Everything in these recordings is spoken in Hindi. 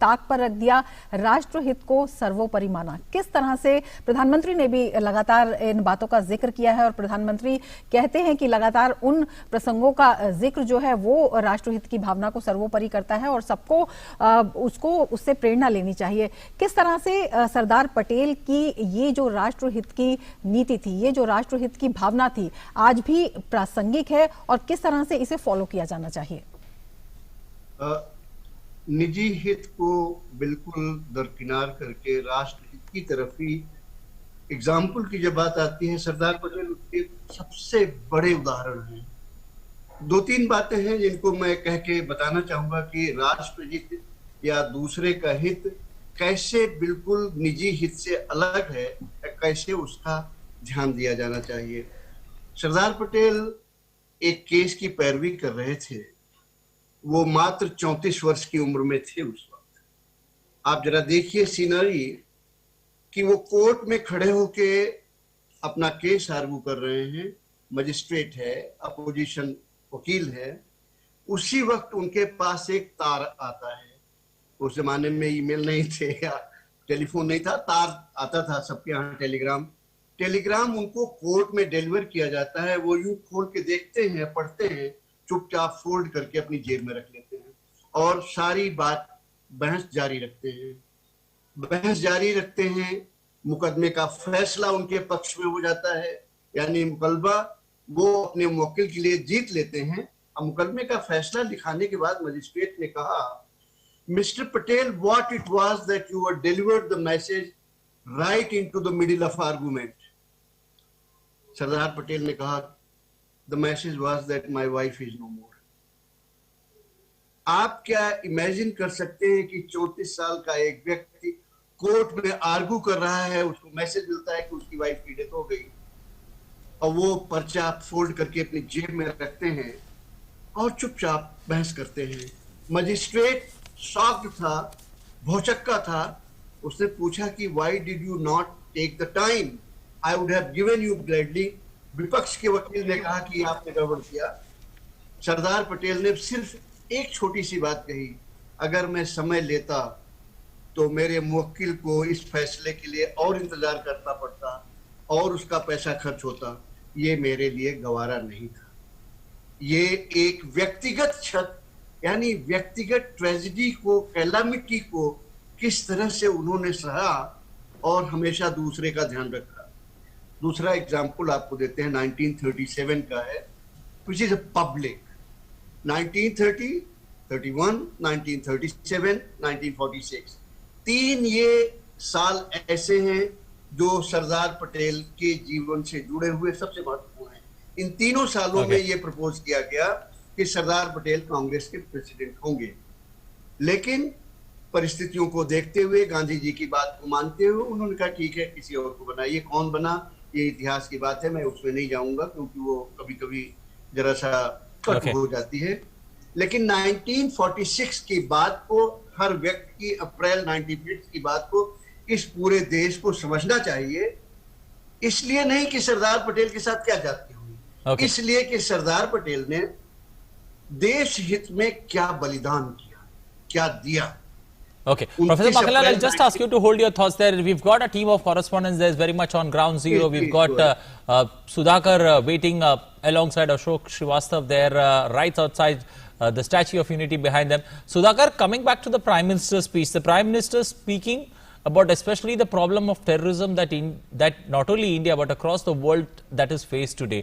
ताक पर रख दिया, राष्ट्रहित को सर्वोपरि माना। किस तरह से प्रधानमंत्री ने भी लगातार इन बातों का जिक्र किया है और प्रधानमंत्री कहते हैं कि लगातार उन प्रसंगों का जिक्र जो है वो राष्ट्रहित की भावना को सर्वोपरि करता है और सबको उससे प्रेरणा लेनी चाहिए। किस तरह से सरदार पटेल की ये जो राष्ट्रहित की नीति थी, ये जो राष्ट्रहित की भावना थी, आज भी प्रासंगिक है और किस तरह से इसे फॉलो किया जाना चाहिए? निजी हित को बिल्कुल दरकिनार करके राष्ट्रहित की तरफ ही एग्जाम्पल की जब बात आती है, सरदार पटेल उसके सबसे बड़े उदाहरण हैं। दो तीन बातें हैं जिनको मैं कह के बताना चाहूंगा कि राष्ट्रहित या दूसरे का हित कैसे बिल्कुल निजी हित से अलग है, कैसे उसका ध्यान दिया जाना चाहिए। सरदार पटेल एक केस की पैरवी कर रहे थे। वो मात्र 34 वर्ष की उम्र में थे उस वक्त। आप जरा देखिए सीनरी कि वो कोर्ट में खड़े होके अपना केस आर्गू कर रहे हैं। मजिस्ट्रेट है, अपोजिशन वकील है। उसी वक्त उनके पास एक तार आता है। उस जमाने में ईमेल नहीं थे या टेलीफोन नहीं था, तार आता था सबके यहाँ। टेलीग्राम उनको कोर्ट में डिलीवर किया जाता है। वो यूं खोल के देखते हैं, पढ़ते हैं, चुपचाप फोल्ड करके अपनी जेब में रख लेते हैं और सारी बहस जारी रखते हैं। मुकदमे का फैसला उनके पक्ष में हो जाता है, यानी मुकदमा वो अपने मुवक्किल के लिए जीत लेते हैं। अब मुकदमे का फैसला लिखाने के बाद मजिस्ट्रेट ने कहा, mister Patel, what it was that you were delivered the message right into the middle of argument. Sardar Patel ने कहा, The message was that my wife is no more. आप क्या इमेजिन कर सकते हैं कि 34 साल का एक व्यक्ति कोर्ट में आर्गू कर रहा है, उसको मैसेज मिलता है कि उसकी वाइफ की डेथ हो गई और वो पर्चा फोल्ड करके अपनी जेब में रखते हैं और चुपचाप बहस करते हैं। मजिस्ट्रेट शॉक्ड था, भौचक्का था। उसने पूछा कि why did you not take the time, I would have given you gladly. विपक्ष के वकील ने कहा कि आपने गड़बड़ किया। सरदार पटेल ने सिर्फ एक छोटी सी बात कही, अगर मैं समय लेता तो मेरे मुवक्किल को इस फैसले के लिए और इंतजार करना पड़ता और उसका पैसा खर्च होता। ये मेरे लिए गवारा नहीं था। ये एक व्यक्तिगत क्षत, यानी व्यक्तिगत ट्रेजेडी को, कैलामिटी को किस तरह से उन्होंने सहा और हमेशा दूसरे का ध्यान रखा। दूसरा एग्जाम्पल आपको देते हैं, 1937 का है, विच इज अ पब्लिक। 1930, 31, 1937, 1946, 3 ये साल ऐसे हैं जो सरदार पटेल के जीवन से जुड़े हुए सबसे महत्वपूर्ण हैं। इन तीनों सालों में ये प्रपोज किया गया कि सरदार पटेल कांग्रेस के प्रेसिडेंट होंगे, लेकिन परिस्थितियों को देखते हुए, गांधी जी की बात को मानते हुए, उन्होंने कहा ठीक है, किसी और को बनाइए। कौन बना, ये इतिहास की बात है, मैं उसमें नहीं जाऊंगा क्योंकि वो कभी कभी जरा सा कट हो जाती है। लेकिन 1946 की बात को, हर व्यक्ति की अप्रैल 1946 की बात को इस पूरे देश को समझना चाहिए। इसलिए नहीं कि सरदार पटेल के साथ क्या जाती हुई, इसलिए कि सरदार पटेल ने देश हित में क्या बलिदान किया, क्या दिया। Okay, Professor Makhanlal, I'll just ask you to hold your thoughts there. We've got a team of correspondents. There's very much on ground zero. We've got Sudhakar waiting alongside Ashok Srivastava there, right outside the Statue of Unity behind them. Sudhakar, coming back to the Prime Minister's speech, the Prime Minister speaking about especially the problem of terrorism that not only India but across the world that is faced today.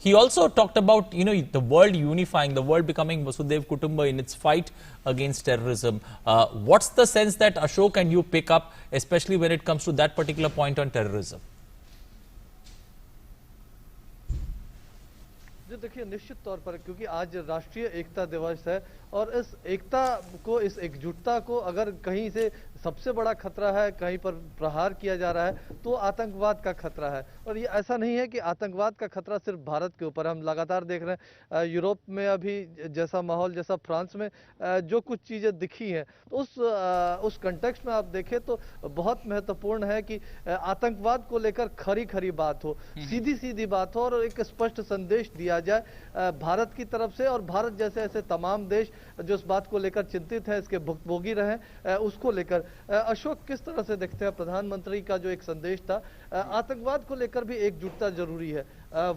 He also talked about, the world unifying, the world becoming Vasudhaiva Kutumba in its fight against terrorism. What's the sense that Ashok and you pick up, especially when it comes to that particular point on terrorism? देखिए, निश्चित तौर पर, क्योंकि आज राष्ट्रीय एकता दिवस है और इस एकता को, इस एकजुटता को अगर कहीं से सबसे बड़ा खतरा है, कहीं पर प्रहार किया जा रहा है, तो आतंकवाद का खतरा है। और ये ऐसा नहीं है कि आतंकवाद का खतरा सिर्फ भारत के ऊपर। हम लगातार देख रहे हैं यूरोप में अभी जैसा माहौल, जैसा फ्रांस में जो कुछ चीज़ें दिखी हैं, तो उस कंटेक्स्ट में आप देखें तो बहुत महत्वपूर्ण है कि आतंकवाद को लेकर खरी खरी बात हो, सीधी सीधी बात हो और एक स्पष्ट संदेश दिया जाए भारत की तरफ से। और भारत जैसे ऐसे तमाम देश जो इस बात को लेकर चिंतित है, इसके भुक्तभोगी रहे, उसको लेकर अशोक किस तरह से देखते हैं प्रधानमंत्री का जो एक संदेश था, आतंकवाद को लेकर भी एकजुटता जरूरी है।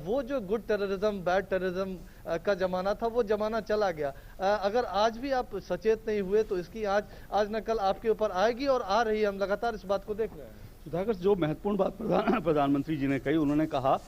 वो जो गुड टेररिज्म बैड टेररिज्म का जमाना था वो जमाना चला गया। अगर आज भी आप सचेत नहीं हुए तो इसकी आज न कल आपके ऊपर आएगी और आ रही है, हम लगातार इस बात को देख रहे हैं। सुधाकर, जो महत्वपूर्ण बात प्रधानमंत्री जी ने कही, उन्होंने कहा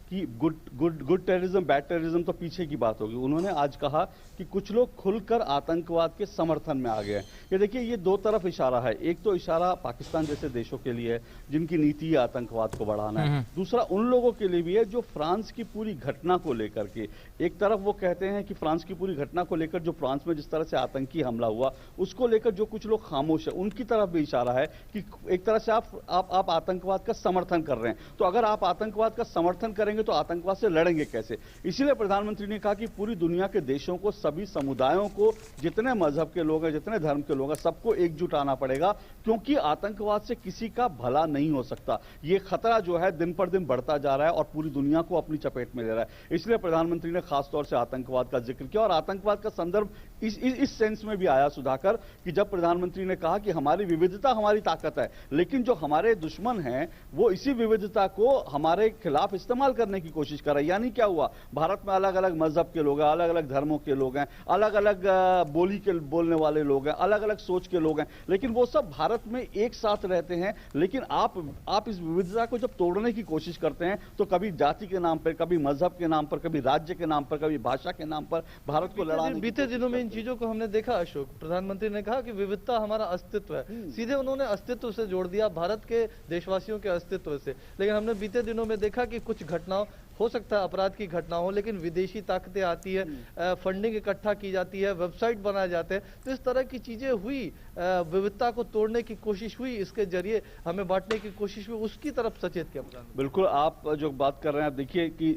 कि गुड टेररिज्म बैड टेररिज्म तो पीछे की बात होगी। उन्होंने आज कहा कि कुछ लोग खुलकर आतंकवाद के समर्थन में आ गए हैं। ये देखिए, ये दो तरफ इशारा है। एक तो इशारा पाकिस्तान जैसे देशों के लिए है जिनकी नीति है आतंकवाद को बढ़ाना है, दूसरा उन लोगों के लिए भी है जो फ्रांस की पूरी घटना को लेकर के, एक तरफ वो कहते हैं कि फ्रांस की पूरी घटना को लेकर जो फ्रांस में जिस तरह से आतंकी हमला हुआ उसको लेकर जो कुछ लोग खामोश है, उनकी तरफ भी इशारा है कि एक तरह से आप आतंकवाद का समर्थन कर रहे हैं। तो अगर आप आतंकवाद का समर्थन करेंगे तो आतंकवाद से लड़ेंगे कैसे? इसीलिए प्रधानमंत्री ने कहा कि पूरी दुनिया के देशों को, सभी समुदायों को, जितने मजहब के लोग हैं, जितने धर्म के लोग हैं, सबको एकजुट आना पड़ेगा, क्योंकि आतंकवाद से किसी का भला नहीं हो सकता। ये खतरा जो है दिन पर दिन बढ़ता जा रहा है और पूरी दुनिया को अपनी चपेट में ले रहा है। इसलिए प्रधानमंत्री ने खासतौर से आतंकवाद का जिक्र किया और आतंकवाद का संदर्भ इस सेंस में भी आया सुधाकर कि जब प्रधानमंत्री ने कहा कि हमारी विविधता हमारी ताकत है, लेकिन जो हमारे दुश्मन हैं वो इसी विविधता को हमारे खिलाफ इस्तेमाल करने की कोशिश कर रहे हैं। यानी क्या हुआ, भारत में अलग अलग मजहब के लोग हैं, अलग अलग धर्मों के लोग हैं, अलग अलग बोली के बोलने वाले लोग हैं, अलग अलग सोच के लोग हैं, लेकिन वो सब भारत में एक साथ रहते हैं। लेकिन आप इस विविधता को जब तोड़ने की कोशिश करते हैं तो कभी जाति के नाम पर, कभी मजहब के नाम पर, कभी राज्य के नाम पर, कभी भाषा के नाम पर भारत को लड़ाने। बीते दिनों में इन चीजों को हमने देखा अशोक। प्रधानमंत्री ने कहा कि विविधता हमारा अस्तित्व है, सीधे उन्होंने अस्तित्व से जोड़ दिया, भारत के देशवासियों के अस्तित्व से। लेकिन हमने बीते दिनों में देखा कि कुछ घटनाओं, हो सकता है अपराध की घटना हो, लेकिन विदेशी ताकतें आती है, फंडिंग इकट्ठा की जाती है, वेबसाइट बनाए जाते हैं, तो इस तरह की चीजें हुई, विविधता को तोड़ने की कोशिश हुई, इसके जरिए हमें बांटने की कोशिश हुई, उसकी तरफ सचेत किया। बिल्कुल, आप जो बात कर रहे हैं, आप देखिए कि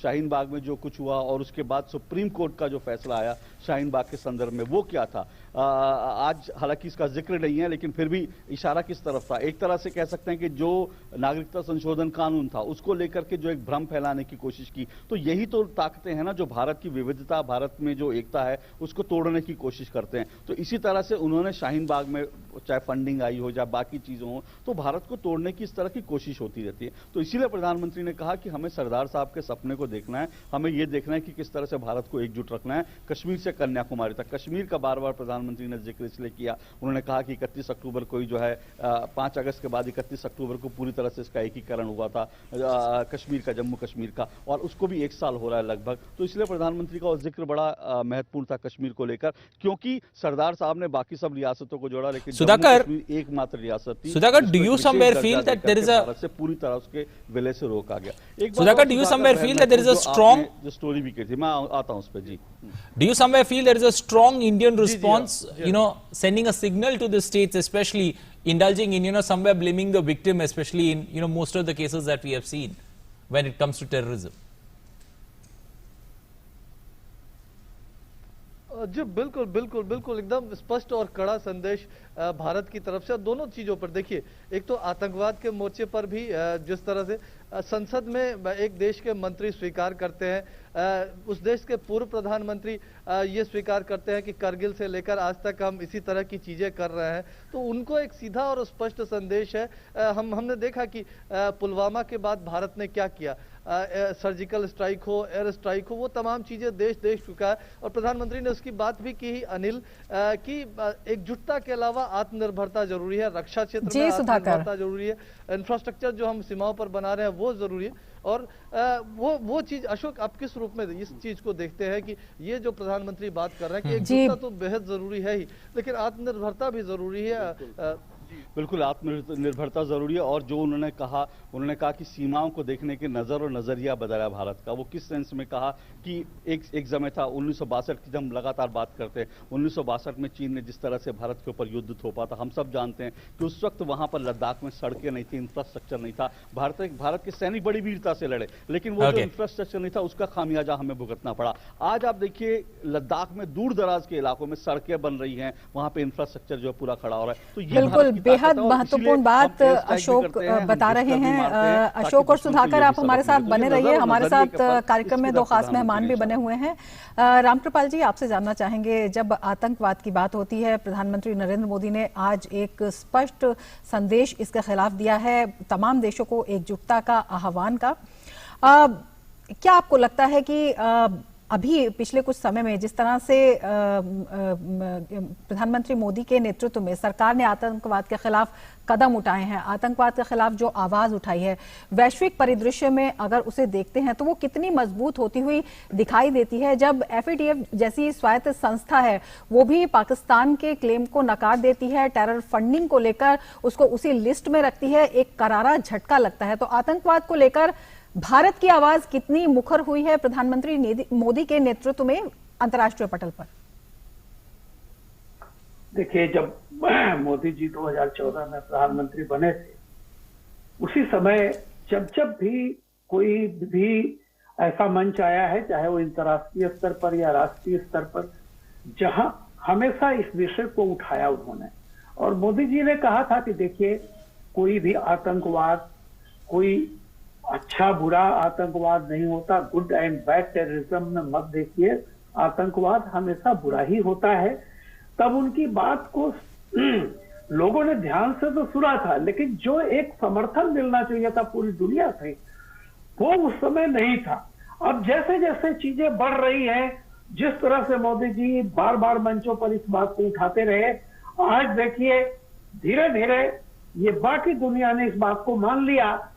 शाहीन बाग में जो कुछ हुआ और उसके बाद सुप्रीम कोर्ट का जो फैसला आया शाहीन बाग के संदर्भ में, वो क्या था? आज हालांकि इसका जिक्र नहीं है, लेकिन फिर भी इशारा किस तरफ था? एक तरह से कह सकते हैं कि जो नागरिकता संशोधन कानून था उसको लेकर के जो एक भ्रम फैलाने की कोशिश की, तो यही तो ताकतें हैं ना जो भारत की विविधता, भारत में जो एकता है उसको तोड़ने की कोशिश करते हैं। तो इसी तरह से उन्होंने शाहीन बाग में चाहे फंडिंग आई हो या बाकी चीजों हो, तो भारत को तोड़ने की इस तरह की कोशिश होती रहती है। तो इसीलिए प्रधानमंत्री ने कहा कि हमें सरदार साहब के सपने को देखना है, हमें यह देखना है कि किस तरह से भारत को एकजुट रखना है, कश्मीर से कन्याकुमारी तक। कश्मीर का बार बार प्रधानमंत्री ने जिक्र इसलिए किया, उन्होंने कहा कि 31 अक्टूबर को ही जो है 5 अगस्त के बाद 31 अक्टूबर को पूरी तरह से इसका एकीकरण हुआ था कश्मीर का, जम्मू कश्मीर का, और उसको भी 1 साल हो रहा है लगभग। तो इसलिए प्रधानमंत्री का जिक्र बड़ा महत्वपूर्ण था कश्मीर को लेकर, क्योंकि सरदार साहब ने बाकी सब रियासतों को जोड़ा, लेकिन सुधाकर, एकमात्र रियासत थी। Sudhakar, do you somewhere feel that there is a, Bharat से पूरी तरह उसके विलय से रोका गया। एक Sudhakar, do you somewhere feel that there is a strong, जो स्टोरी भी की थी, मैं आता हूं उस पे जी। Do you somewhere feel there is a strong Indian response, you know, sending a signal to the states, especially indulging in, you know, somewhere blaming the victim, especially in, you know, most of the cases that we have seen when it comes to terrorism? जी बिल्कुल बिल्कुल बिल्कुल, एकदम स्पष्ट और कड़ा संदेश भारत की तरफ से दोनों चीजों पर। देखिए, एक तो आतंकवाद के मोर्चे पर भी जिस तरह से संसद में एक देश के मंत्री स्वीकार करते हैं, उस देश के पूर्व प्रधानमंत्री ये स्वीकार करते हैं कि करगिल से लेकर आज तक हम इसी तरह की चीजें कर रहे हैं, तो उनको एक सीधा और स्पष्ट संदेश है। हमने देखा कि पुलवामा के बाद भारत ने क्या किया, सर्जिकल स्ट्राइक हो, एयर स्ट्राइक हो, वो तमाम चीजें देश चुका है। और प्रधानमंत्री ने उसकी बात भी की अनिल कि एकजुटता के अलावा आत्मनिर्भरता जरूरी है, रक्षा क्षेत्र में आत्मनिर्भरता जरूरी है, इंफ्रास्ट्रक्चर जो हम सीमाओं पर बना रहे हैं वो जरूरी है। और वो चीज अशोक, आप किस रूप में इस चीज को देखते हैं कि ये जो प्रधानमंत्री बात कर रहे हैं कि एकजुटता तो बेहद जरूरी है ही, लेकिन आत्मनिर्भरता भी जरूरी है। बिल्कुल, आत्मनिर्भरता जरूरी है। और जो उन्होंने कहा कि सीमाओं को देखने के नजर और नजरिया बदला भारत का। वो किस सेंस में कहा कि एक समय था 1962 की, हम लगातार बात करते हैं, 1962 में चीन ने जिस तरह से भारत के ऊपर युद्ध थोपा था, हम सब जानते हैं कि उस वक्त वहां पर लद्दाख में सड़कें नहीं थी, इंफ्रास्ट्रक्चर नहीं था। भारत के सैनिक बड़ी वीरता से लड़े, लेकिन वो जो इंफ्रास्ट्रक्चर नहीं था उसका खामियाजा हमें भुगतना पड़ा। आज आप देखिए लद्दाख में दूर दराज के इलाकों में सड़कें बन रही हैं, वहां पे इंफ्रास्ट्रक्चर जो है पूरा खड़ा हो रहा है। तो ये बेहद महत्वपूर्ण बात अशोक बता रहे हैं। अशोक और सुधाकर, आप हमारे साथ बने रहिए। हमारे साथ कार्यक्रम में दो खास मेहमान भी बने हुए हैं। रामकृपाल जी, आपसे जानना चाहेंगे, जब आतंकवाद की बात होती है, प्रधानमंत्री नरेंद्र मोदी ने आज एक स्पष्ट संदेश इसके खिलाफ दिया है, तमाम देशों को एकजुटता का आह्वान का। क्या आपको लगता है कि अभी पिछले कुछ समय में जिस तरह से प्रधानमंत्री मोदी के नेतृत्व में सरकार ने आतंकवाद के खिलाफ कदम उठाए हैं, आतंकवाद के खिलाफ जो आवाज उठाई है, वैश्विक परिदृश्य में अगर उसे देखते हैं तो वो कितनी मजबूत होती हुई दिखाई देती है, जब FATF जैसी स्वायत्त संस्था है वो भी पाकिस्तान के क्लेम को नकार देती है, टेरर फंडिंग को लेकर उसको उसी लिस्ट में रखती है, एक करारा झटका लगता है। तो आतंकवाद को लेकर भारत की आवाज कितनी मुखर हुई है प्रधानमंत्री मोदी के नेतृत्व में अंतर्राष्ट्रीय पटल पर? देखिए, जब मोदी जी 2014 में प्रधानमंत्री बने थे, उसी समय जब भी कोई भी ऐसा मंच आया है, चाहे वो अंतर्राष्ट्रीय स्तर पर या राष्ट्रीय स्तर पर, जहां हमेशा इस विषय को उठाया उन्होंने। और मोदी जी ने कहा था कि देखिए, कोई भी आतंकवाद कोई अच्छा बुरा आतंकवाद नहीं होता, गुड एंड बैड टेररिज्म में मत देखिए, आतंकवाद हमेशा बुरा ही होता है। तब उनकी बात को लोगों ने ध्यान से तो सुना था, लेकिन जो एक समर्थन मिलना चाहिए था पूरी दुनिया से, वो उस समय नहीं था। अब जैसे जैसे चीजें बढ़ रही हैं, जिस तरह से मोदी जी बार बार मंचों पर इस बात को उठाते रहे, आज देखिए धीरे धीरे ये बाकी दुनिया ने इस बात को मान लिया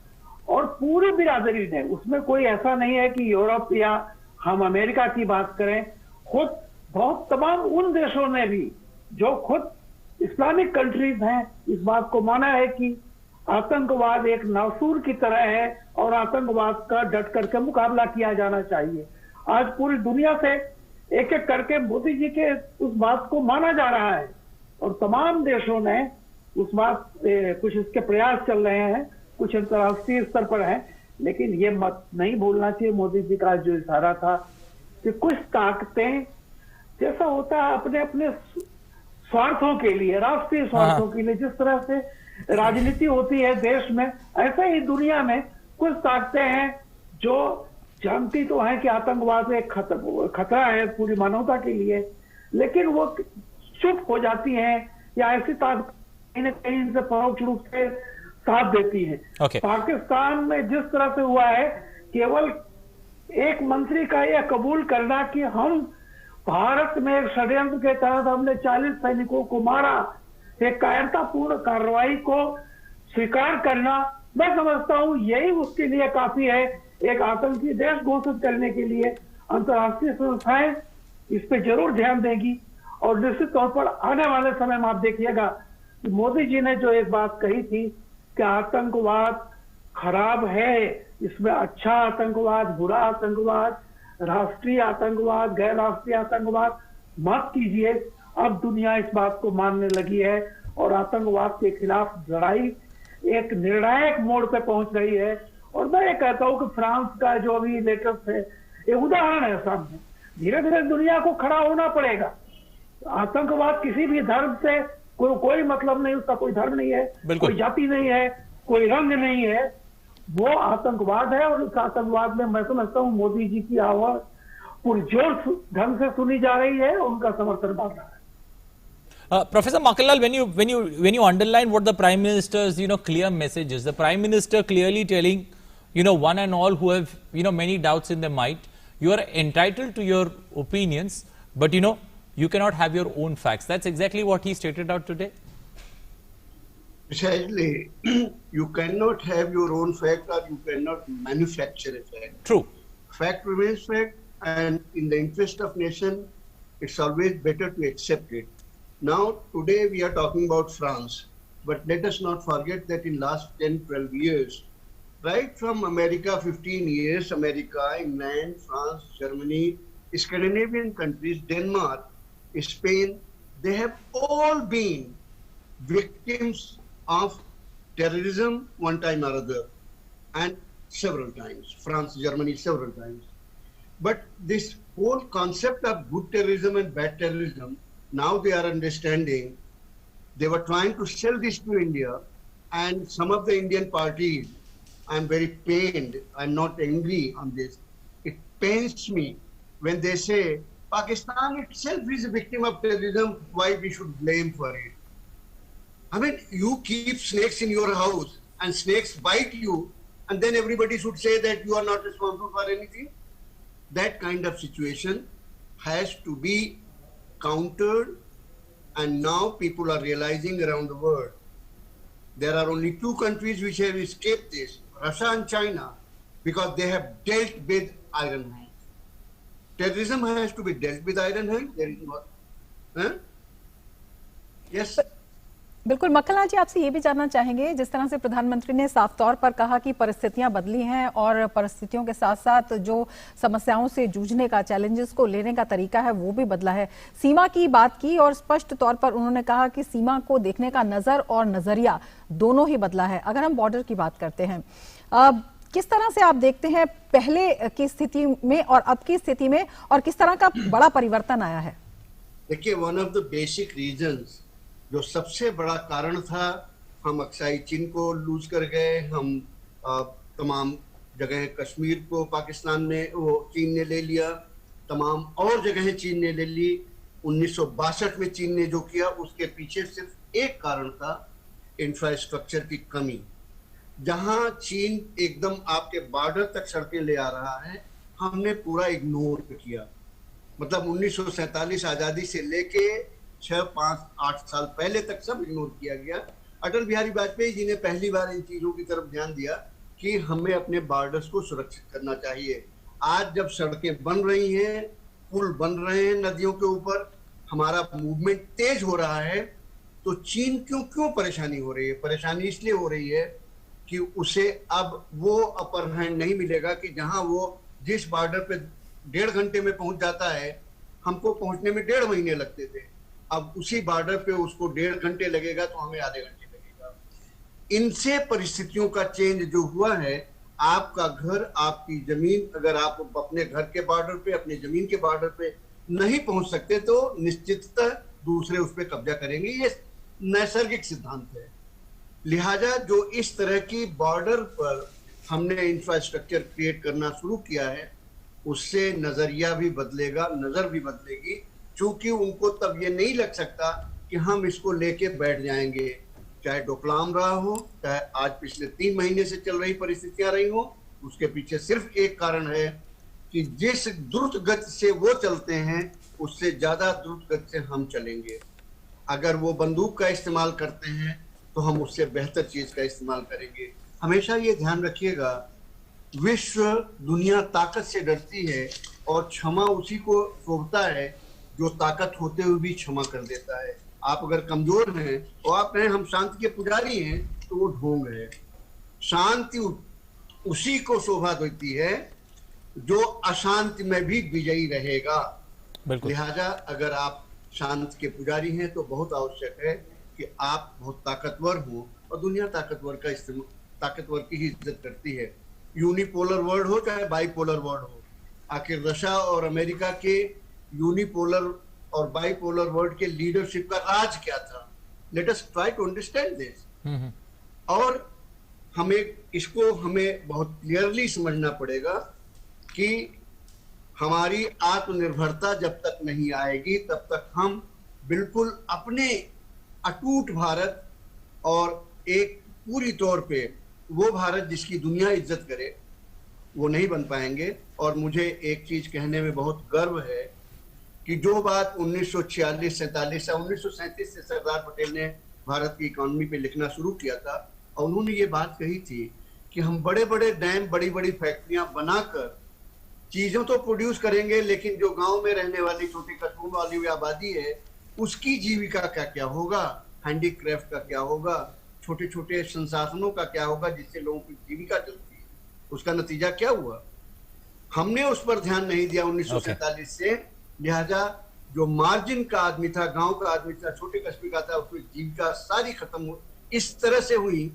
और पूरी बिरादरी ने, उसमें कोई ऐसा नहीं है कि यूरोप या हम अमेरिका की बात करें, खुद बहुत तमाम उन देशों ने भी जो खुद इस्लामिक कंट्रीज हैं, इस बात को माना है कि आतंकवाद एक नासूर की तरह है और आतंकवाद का डट करके मुकाबला किया जाना चाहिए। आज पूरी दुनिया से एक एक करके मोदी जी के उस बात को माना जा रहा है और तमाम देशों ने उस बात कुछ इसके प्रयास चल रहे हैं, कुछ अंतर्राष्ट्रीय स्तर पर है। लेकिन ये मत नहीं भूलना चाहिए, मोदी जी का जो इशारा था कि कुछ ताकतें, जैसा होता है अपने अपने स्वार्थों के लिए, राष्ट्रीय स्वार्थों के लिए, जिस तरह से राजनीति होती है देश में, ऐसे ही दुनिया में कुछ ताकतें हैं जो जानती तो है कि आतंकवाद एक खतरा है पूरी मानवता के लिए, लेकिन वो चुप हो जाती हैं या ऐसी ताकत कहीं न कहीं इनसे परोक्ष रूप से साथ देती है। पाकिस्तान में जिस तरह से हुआ है, केवल एक मंत्री का यह कबूल करना कि हम भारत में एक षड्यंत्र के तहत हमने 40 सैनिकों को मारा, एक कायरतापूर्ण कार्रवाई को स्वीकार करना, मैं समझता हूं यही उसके लिए काफी है। एक आतंकी देश घोषित करने के लिए अंतर्राष्ट्रीय संस्थाएं इस पे जरूर ध्यान देगी और निश्चित तौर पर आने वाले समय में आप देखिएगा कि मोदी जी ने जो एक बात कही थी कि आतंकवाद खराब है, इसमें अच्छा आतंकवाद, बुरा आतंकवाद, राष्ट्रीय आतंकवाद, गैर राष्ट्रीय आतंकवाद मत कीजिए। अब दुनिया इस बात को मानने लगी है और आतंकवाद के खिलाफ लड़ाई एक निर्णायक मोड़ पे पहुंच रही है। और मैं ये कहता हूं कि फ्रांस का जो अभी लेटेस्ट है, ये उदाहरण है सामने। धीरे धीरे दुनिया को खड़ा होना पड़ेगा। आतंकवाद किसी भी धर्म से कोई मतलब नहीं, उसका कोई धर्म नहीं है, कोई जाति नहीं है, कोई रंग नहीं है, वो आतंकवाद है। और उस आतंकवाद में मैं समझता हूँ मोदी जी की आवाज पूरी जोर ढंग से सुनी जा रही है, उनका समर्थन बढ़ रहा है। Professor Makanlal, when you underline what the Prime Minister's clear messages, the Prime Minister clearly telling one and all who have many doubts in their mind, you are entitled to your opinions, but you cannot have your own facts. That's exactly what he stated out today. Precisely, you cannot have your own fact or you cannot manufacture a fact. True. Fact remains fact, and in the interest of nation, it's always better to accept it. Now, today we are talking about France, but let us not forget that in last 10-12 years, right from America, 15 years, America, England, France, Germany, Scandinavian countries, Denmark, Spain, they have all been victims of terrorism one time or other, and several times. France, Germany, several times. But this whole concept of good terrorism and bad terrorism, now they are understanding They were trying to sell this to India, and some of the Indian parties, I'm very pained, I'm not angry on this. It pains me when they say Pakistan itself is a victim of terrorism, why we should blame for it. I mean, you keep snakes in your house and snakes bite you, and then everybody should say that you are not responsible for anything. That kind of situation has to be countered, and now people are realizing around the world. There are only two countries which have escaped this, Russia and China, because they have dealt with iron hand. Terrorism has to be dealt with iron hand. There is not. Huh? Yes. बिल्कुल मक्खनलाल जी, आपसे ये भी जानना चाहेंगे, जिस तरह से प्रधानमंत्री ने साफ तौर पर कहा कि परिस्थितियां बदली हैं और परिस्थितियों के साथ साथ जो समस्याओं से जूझने का, चैलेंजेस को लेने का तरीका है वो भी बदला है। सीमा की बात की और स्पष्ट तौर पर उन्होंने कहा कि सीमा को देखने का नजर और नजरिया दोनों ही बदला है। अगर हम बॉर्डर की बात करते हैं, किस तरह से आप देखते हैं पहले की स्थिति में और अब की स्थिति में, और किस तरह का बड़ा परिवर्तन आया है? देखिए, one of the basic reasons, जो सबसे बड़ा कारण था, हम अक्साई चीन को लूज कर गए, हम तमाम जगह कश्मीर को पाकिस्तान में वो चीन ने ले लिया, तमाम और जगह चीन ने ले ली। 1962 में चीन ने जो किया उसके पीछे सिर्फ एक कारण था, इंफ्रास्ट्रक्चर की कमी। जहां चीन एकदम आपके बॉर्डर तक सड़कें ले आ रहा है, हमने पूरा इग्नोर किया। मतलब 1947 आजादी से लेके 6, 5, 8 साल पहले तक सब इग्नोर किया गया। अटल बिहारी वाजपेयी जी ने पहली बार इन चीजों की तरफ ध्यान दिया कि हमें अपने बॉर्डर्स को सुरक्षित करना चाहिए। आज जब सड़कें बन रही हैं, पुल बन रहे हैं नदियों के ऊपर, हमारा मूवमेंट तेज हो रहा है, तो चीन क्यों परेशानी हो रही है? परेशानी इसलिए हो रही है कि उसे अब वो अपर हैंड नहीं मिलेगा कि जहां वो जिस बॉर्डर पे 1.5 घंटे में पहुंच जाता है, हमको पहुंचने में 1.5 महीने लगते थे। अब उसी बॉर्डर पे उसको 1.5 घंटे लगेगा तो हमें आधे घंटे लगेगा। इनसे परिस्थितियों का चेंज जो हुआ है, आपका घर, आपकी जमीन, अगर आप अपने घर के बॉर्डर पे, अपने जमीन के बॉर्डर पे नहीं पहुंच सकते तो निश्चिततः दूसरे उस पर कब्जा करेंगे। ये नैसर्गिक सिद्धांत है। लिहाजा जो इस तरह की बॉर्डर पर हमने इंफ्रास्ट्रक्चर क्रिएट करना शुरू किया है, उससे नजरिया भी बदलेगा, नजर भी बदलेगी, क्योंकि उनको तब ये नहीं लग सकता कि हम इसको लेके बैठ जाएंगे। चाहे डोकलाम रहा हो, चाहे आज पिछले 3 महीने से चल रही परिस्थितियां रही हो, उसके पीछे सिर्फ एक कारण है कि जिस द्रुत गति से वो चलते हैं, उससे ज्यादा द्रुत गति से हम चलेंगे। अगर वो बंदूक का इस्तेमाल करते हैं तो हम उससे बेहतर चीज का इस्तेमाल करेंगे। हमेशा ये ध्यान रखिएगा, विश्व दुनिया ताकत से डरती है और क्षमा उसी को शोभता है जो ताकत होते हुए भी क्षमा कर देता है। आप अगर कमजोर हैं और आप कहें हम शांति के पुजारी हैं, तो वो ढोंग है। शांति उसी को शोभा देती है जो अशांति में भी विजयी रहेगा। लिहाजा अगर आप शांति के पुजारी हैं तो बहुत आवश्यक है कि आप बहुत ताकतवर हो, और दुनिया ताकतवर की ही इज्जत करती है। यूनिपोलर वर्ल्ड हो चाहे बाइपोलर वर्ल्ड हो, आखिर रशिया और अमेरिका के यूनिपोलर और बाइपोलर वर्ल्ड के लीडरशिप का राज क्या था? Let us try to understand this. और हमें बहुत क्लियरली समझना पड़ेगा कि हमारी आत्मनिर्भरता जब तक नहीं आएगी, तब तक हम बिल्कुल अपने अटूट भारत और एक पूरी तौर पे वो भारत जिसकी दुनिया इज्जत करे, वो नहीं बन पाएंगे। और मुझे एक चीज कहने में बहुत गर्व है कि जो बात 1946-47 या 1937 से सरदार पटेल ने भारत की इकोनॉमी पे लिखना शुरू किया था, और उन्होंने ये बात कही थी कि हम बड़े बड़े डैम, बड़ी बड़ी फैक्ट्रियां बनाकर चीजों तो प्रोड्यूस करेंगे, लेकिन जो गांव में रहने वाली छोटी कस्बों वाली हुई आबादी है, उसकी जीविका का क्या होगा, हैंडीक्राफ्ट का क्या होगा, छोटे छोटे संसाधनों का क्या होगा जिससे लोगों की जीविका चलती है। उसका नतीजा क्या हुआ? हमने उस पर ध्यान नहीं दिया 1947 से। लिहाजा जो मार्जिन का आदमी था, गांव का आदमी था, छोटे कस्बे का था, उसकी जीविका सारी खत्म हो इस तरह से हुई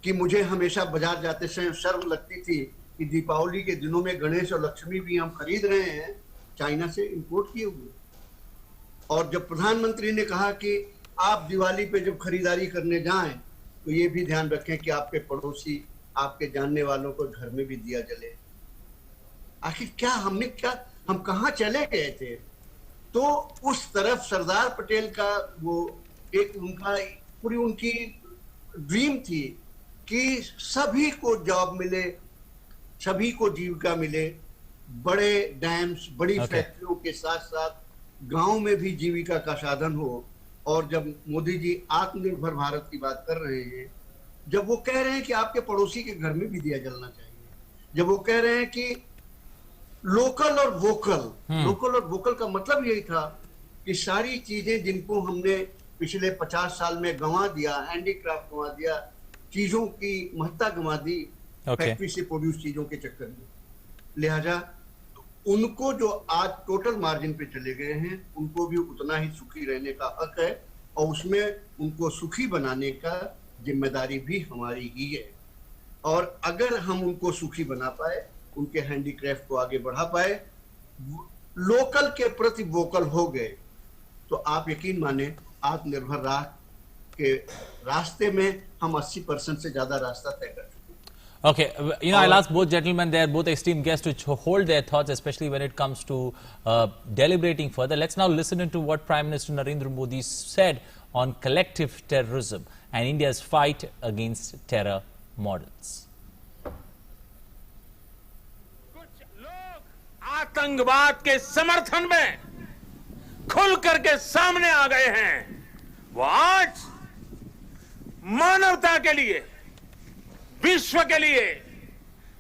कि मुझे हमेशा बाजार जाते समय शर्म लगती थी कि दीपावली के दिनों में गणेश और लक्ष्मी भी हम खरीद रहे हैं चाइना से इंपोर्ट किए हुए। और जब प्रधानमंत्री ने कहा कि आप दिवाली पे जब खरीदारी करने जाएं तो ये भी ध्यान रखें कि आपके पड़ोसी, आपके जानने वालों को घर में भी दिया जले। आखिर क्या हम कहाँ चले गए थे? तो उस तरफ सरदार पटेल का वो एक उनकी ड्रीम थी कि सभी को जॉब मिले, सभी को जीविका मिले, बड़े डैम्स, बड़ी फैक्ट्रियों के साथ साथ गांव में भी जीविका का साधन हो। और जब मोदी जी आत्मनिर्भर भारत की बात कर रहे हैं, जब वो कह रहे हैं कि आपके पड़ोसी के घर में भी दिया जलना चाहिए, जब वो कह रहे हैं कि लोकल और वोकल का मतलब यही था कि सारी चीजें जिनको हमने पिछले 50 साल में गंवा दिया, हैंडीक्राफ्ट गंवा दिया, चीजों की महत्ता गंवा दी फैक्ट्री से प्रोड्यूस चीजों के चक्कर में, लिहाजा उनको जो आज टोटल मार्जिन पे चले गए हैं, उनको भी उतना ही सुखी रहने का हक है और उसमें उनको सुखी बनाने का जिम्मेदारी भी हमारी ही है। और अगर हम उनको सुखी बना पाए, उनके हैंडीक्राफ्ट को आगे बढ़ा पाए, लोकल के प्रति वोकल हो गए, तो आप यकीन माने आत्मनिर्भर के रास्ते में हम 80% से ज्यादा रास्ता तय कर चुके हैं। Okay, I'll ask both gentlemen there, both esteemed guests, to hold their thoughts, especially when it comes to deliberating further. Let's now listen into what Prime Minister Narendra Modi said on collective terrorism and India's fight against terror models. कुछ लोग आतंकवाद के समर्थन में खुल करके सामने आ गए हैं। वो आज मानवता के लिए, विश्व के लिए,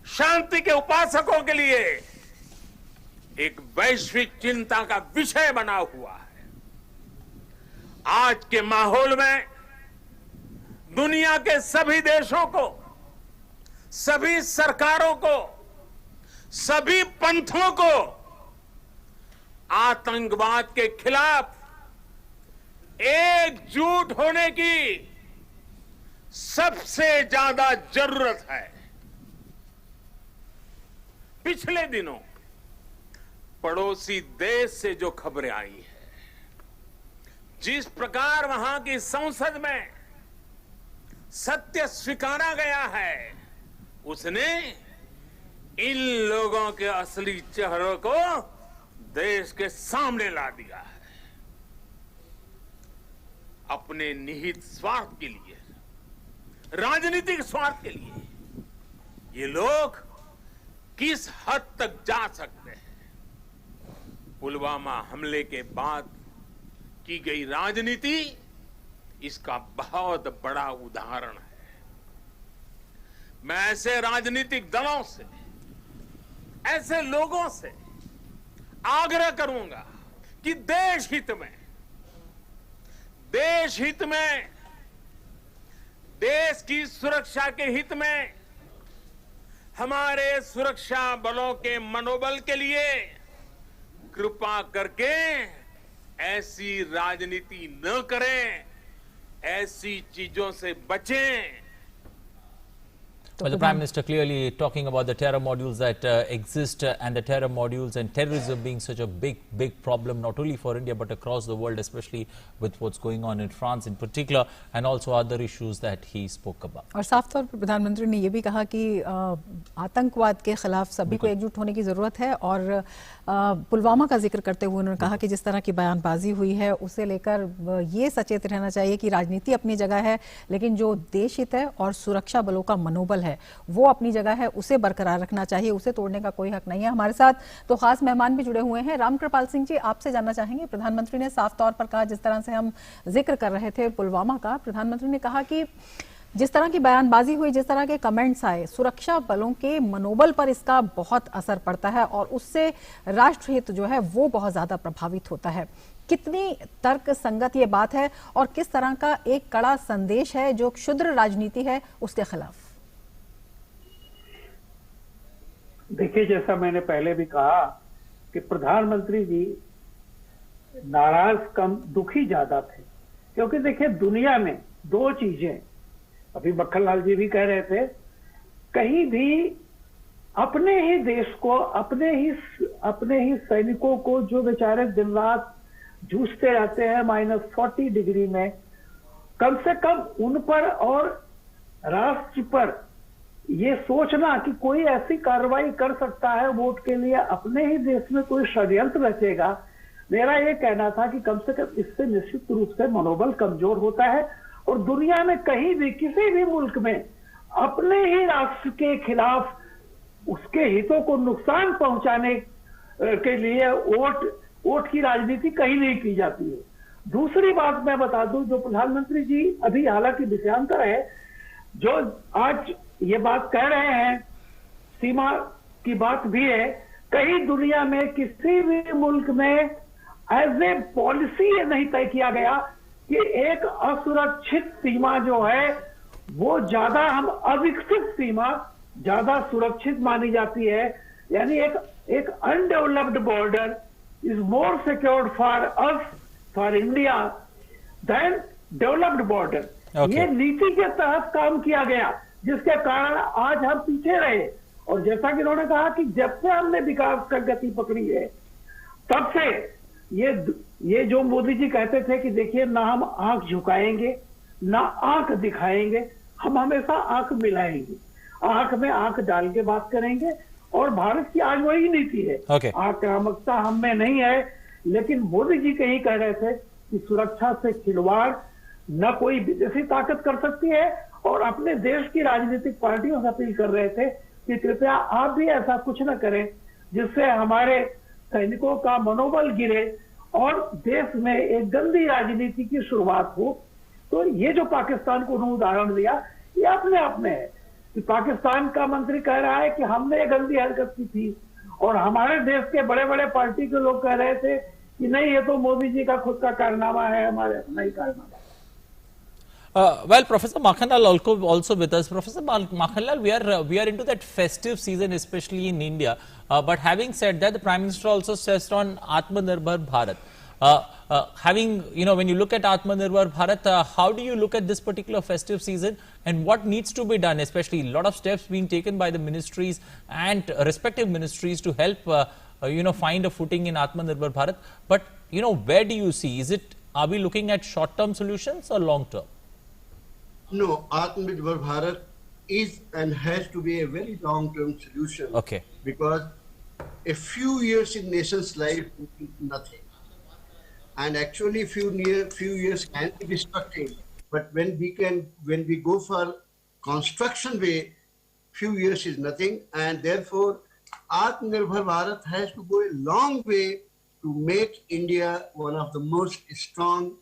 शांति के उपासकों के लिए एक वैश्विक चिंता का विषय बना हुआ है। आज के माहौल में दुनिया के सभी देशों को, सभी सरकारों को, सभी पंथों को आतंकवाद के खिलाफ एकजुट होने की सबसे ज्यादा जरूरत है। पिछले दिनों पड़ोसी देश से जो खबरें आई है, जिस प्रकार वहां की संसद में सत्य स्वीकारा गया है, उसने इन लोगों के असली चेहरों को देश के सामने ला दिया है। अपने निहित स्वार्थ के लिए, राजनीतिक स्वार्थ के लिए ये लोग किस हद तक जा सकते हैं। पुलवामा हमले के बाद की गई राजनीति इसका बहुत बड़ा उदाहरण है। मैं ऐसे राजनीतिक दलों से, ऐसे लोगों से आग्रह करूंगा कि देश हित में, देश की सुरक्षा के हित में, हमारे सुरक्षा बलों के मनोबल के लिए कृपा करके ऐसी राजनीति न करें, ऐसी चीजों से बचें। Well, the Prime Minister clearly talking about the terror modules that exist and the terror modules and terrorism being such a big problem, not only for India but across the world, especially with what's going on in France in particular and also other issues that he spoke about. और साफ तौर पर प्रधानमंत्री ने ये भी कहा कि आतंकवाद के खिलाफ सभी को एकजुट होने की जरूरत है। और पुलवामा का जिक्र करते हुए उन्होंने कहा कि जिस तरह की बयानबाजी हुई है उसे लेकर ये सचेत रहना चाहिए कि राजनीति अपनी जगह है, लेकिन जो देश हित है और सुरक्षा बलों का मनोबल है वो अपनी जगह है, उसे बरकरार रखना चाहिए, उसे तोड़ने का कोई हक नहीं है। हमारे साथ तो खास मेहमान भी जुड़े हुए हैं। रामकृपाल सिंह जी, आपसे जानना चाहेंगे, प्रधानमंत्री ने साफ तौर पर कहा, जिस तरह से हम जिक्र कर रहे थे पुलवामा का, प्रधानमंत्री ने कहा कि जिस तरह की बयानबाजी हुई, जिस तरह के कमेंट्स आए, सुरक्षा बलों के मनोबल पर इसका बहुत असर पड़ता है और उससे राष्ट्रहित जो है वो बहुत ज्यादा प्रभावित होता है। कितनी तर्क संगत ये बात है और किस तरह का एक कड़ा संदेश है जो क्षुद्र राजनीति है उसके खिलाफ? देखिए, जैसा मैंने पहले भी कहा कि प्रधानमंत्री जी नाराज कम दुखी ज्यादा थे, क्योंकि देखिए दुनिया में दो चीजें, अभी मक्खनलाल जी भी कह रहे थे, कहीं भी अपने ही देश को, अपने ही सैनिकों को जो बेचारे दिन रात जूझते रहते हैं -40 डिग्री में, कम से कम उन पर और राष्ट्र पर ये सोचना कि कोई ऐसी कार्रवाई कर सकता है वोट के लिए, अपने ही देश में कोई षड्यंत्र रचेगा, मेरा ये कहना था कि कम से कम इससे निश्चित रूप से मनोबल कमजोर होता है और दुनिया में कहीं भी किसी भी मुल्क में अपने ही राष्ट्र के खिलाफ उसके हितों को नुकसान पहुंचाने के लिए वोट की राजनीति कहीं नहीं की जाती है। दूसरी बात मैं बता दूं, जो प्रधानमंत्री जी अभी हालांकि विषयांतर है, जो आज ये बात कह रहे हैं, सीमा की बात भी है, कहीं दुनिया में किसी भी मुल्क में एज ए पॉलिसी ये नहीं तय किया गया कि एक असुरक्षित सीमा जो है वो ज्यादा, हम अविकसित सीमा ज्यादा सुरक्षित मानी जाती है, यानी एक undeveloped border is more secured for us, for India than developed border. ये नीति के तहत काम किया गया, जिसके कारण आज हम पीछे रहे। और जैसा कि उन्होंने कहा कि जब से हमने विकास का गति पकड़ी है, तब से ये जो मोदी जी कहते थे कि देखिए ना हम आंख झुकाएंगे ना आंख दिखाएंगे, हम हमेशा आंख मिलाएंगे, आंख में आंख डाल के बात करेंगे। और भारत की आज वही नीति है। आक्रामकता हम में नहीं है, लेकिन मोदी जी कहीं कह रहे थे कि सुरक्षा से खिलवाड़ न कोई विदेशी ताकत कर सकती है, और अपने देश की राजनीतिक पार्टियों से अपील कर रहे थे कि कृपया आप भी ऐसा कुछ न करें जिससे हमारे सैनिकों का मनोबल गिरे और देश में एक गंदी राजनीति की शुरुआत हो। तो ये जो पाकिस्तान को उन्होंने उदाहरण दिया, ये अपने आप में है कि पाकिस्तान का मंत्री कह रहा है कि हमने ये गंदी हरकत की थी, और हमारे देश के बड़े बड़े पार्टी के लोग कह रहे थे कि नहीं ये तो मोदी जी का खुद का कारनामा है, हमारे अपना ही कारनामा। Well, Professor Makhanlal also with us. Professor Makhanlal, we are into that festive season, especially in India. But having said that, the Prime Minister also stressed on Atmanirbhar Bharat. Having, when you look at Atmanirbhar Bharat, how do you look at this particular festive season, and what needs to be done? Especially a lot of steps being taken by the ministries and respective ministries to help, find a footing in Atmanirbhar Bharat. But, where do you see? Are we looking at short-term solutions or long-term? No, Atmanirbhar Bharat is and has to be a very long-term solution. Okay. Because a few years in nation's life is nothing, and actually few years can be destructive. But when we go for construction way, few years is nothing, and therefore Atmanirbhar Bharat has to go a long way to make India one of the most strong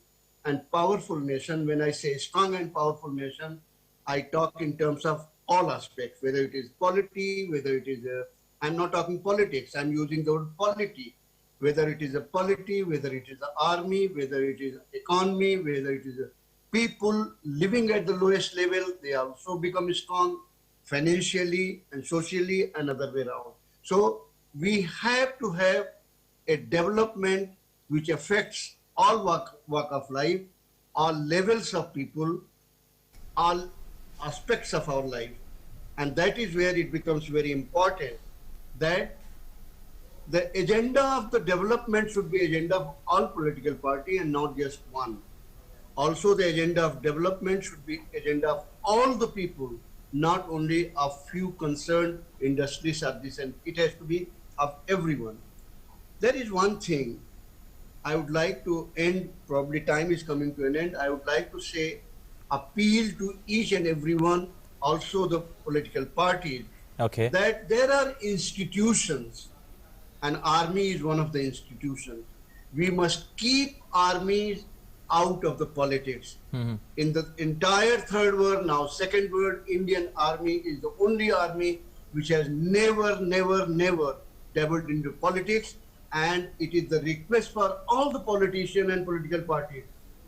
and powerful nation. When I say strong and powerful nation, I talk in terms of all aspects, whether it is polity, whether it is I'm not talking politics, I'm using the word polity, whether it is a polity, whether it is the army, whether it is economy, whether it is people living at the lowest level, they also become strong financially and socially and other way around. So we have to have a development which affects all walk of life, all levels of people, all aspects of our life. And that is where it becomes very important that the agenda of the development should be agenda of all political party and not just one. Also the agenda of development should be agenda of all the people, not only of few concerned industries or this, and it has to be of everyone. There is one thing I would like to end, probably time is coming to an end. I would like to say, appeal to each and everyone, also the political parties, that there are institutions, and army is one of the institutions. We must keep armies out of the politics. In the entire third world, now second world, Indian army is the only army which has never dabbled into politics. And it is the request for all the politicians and political parties,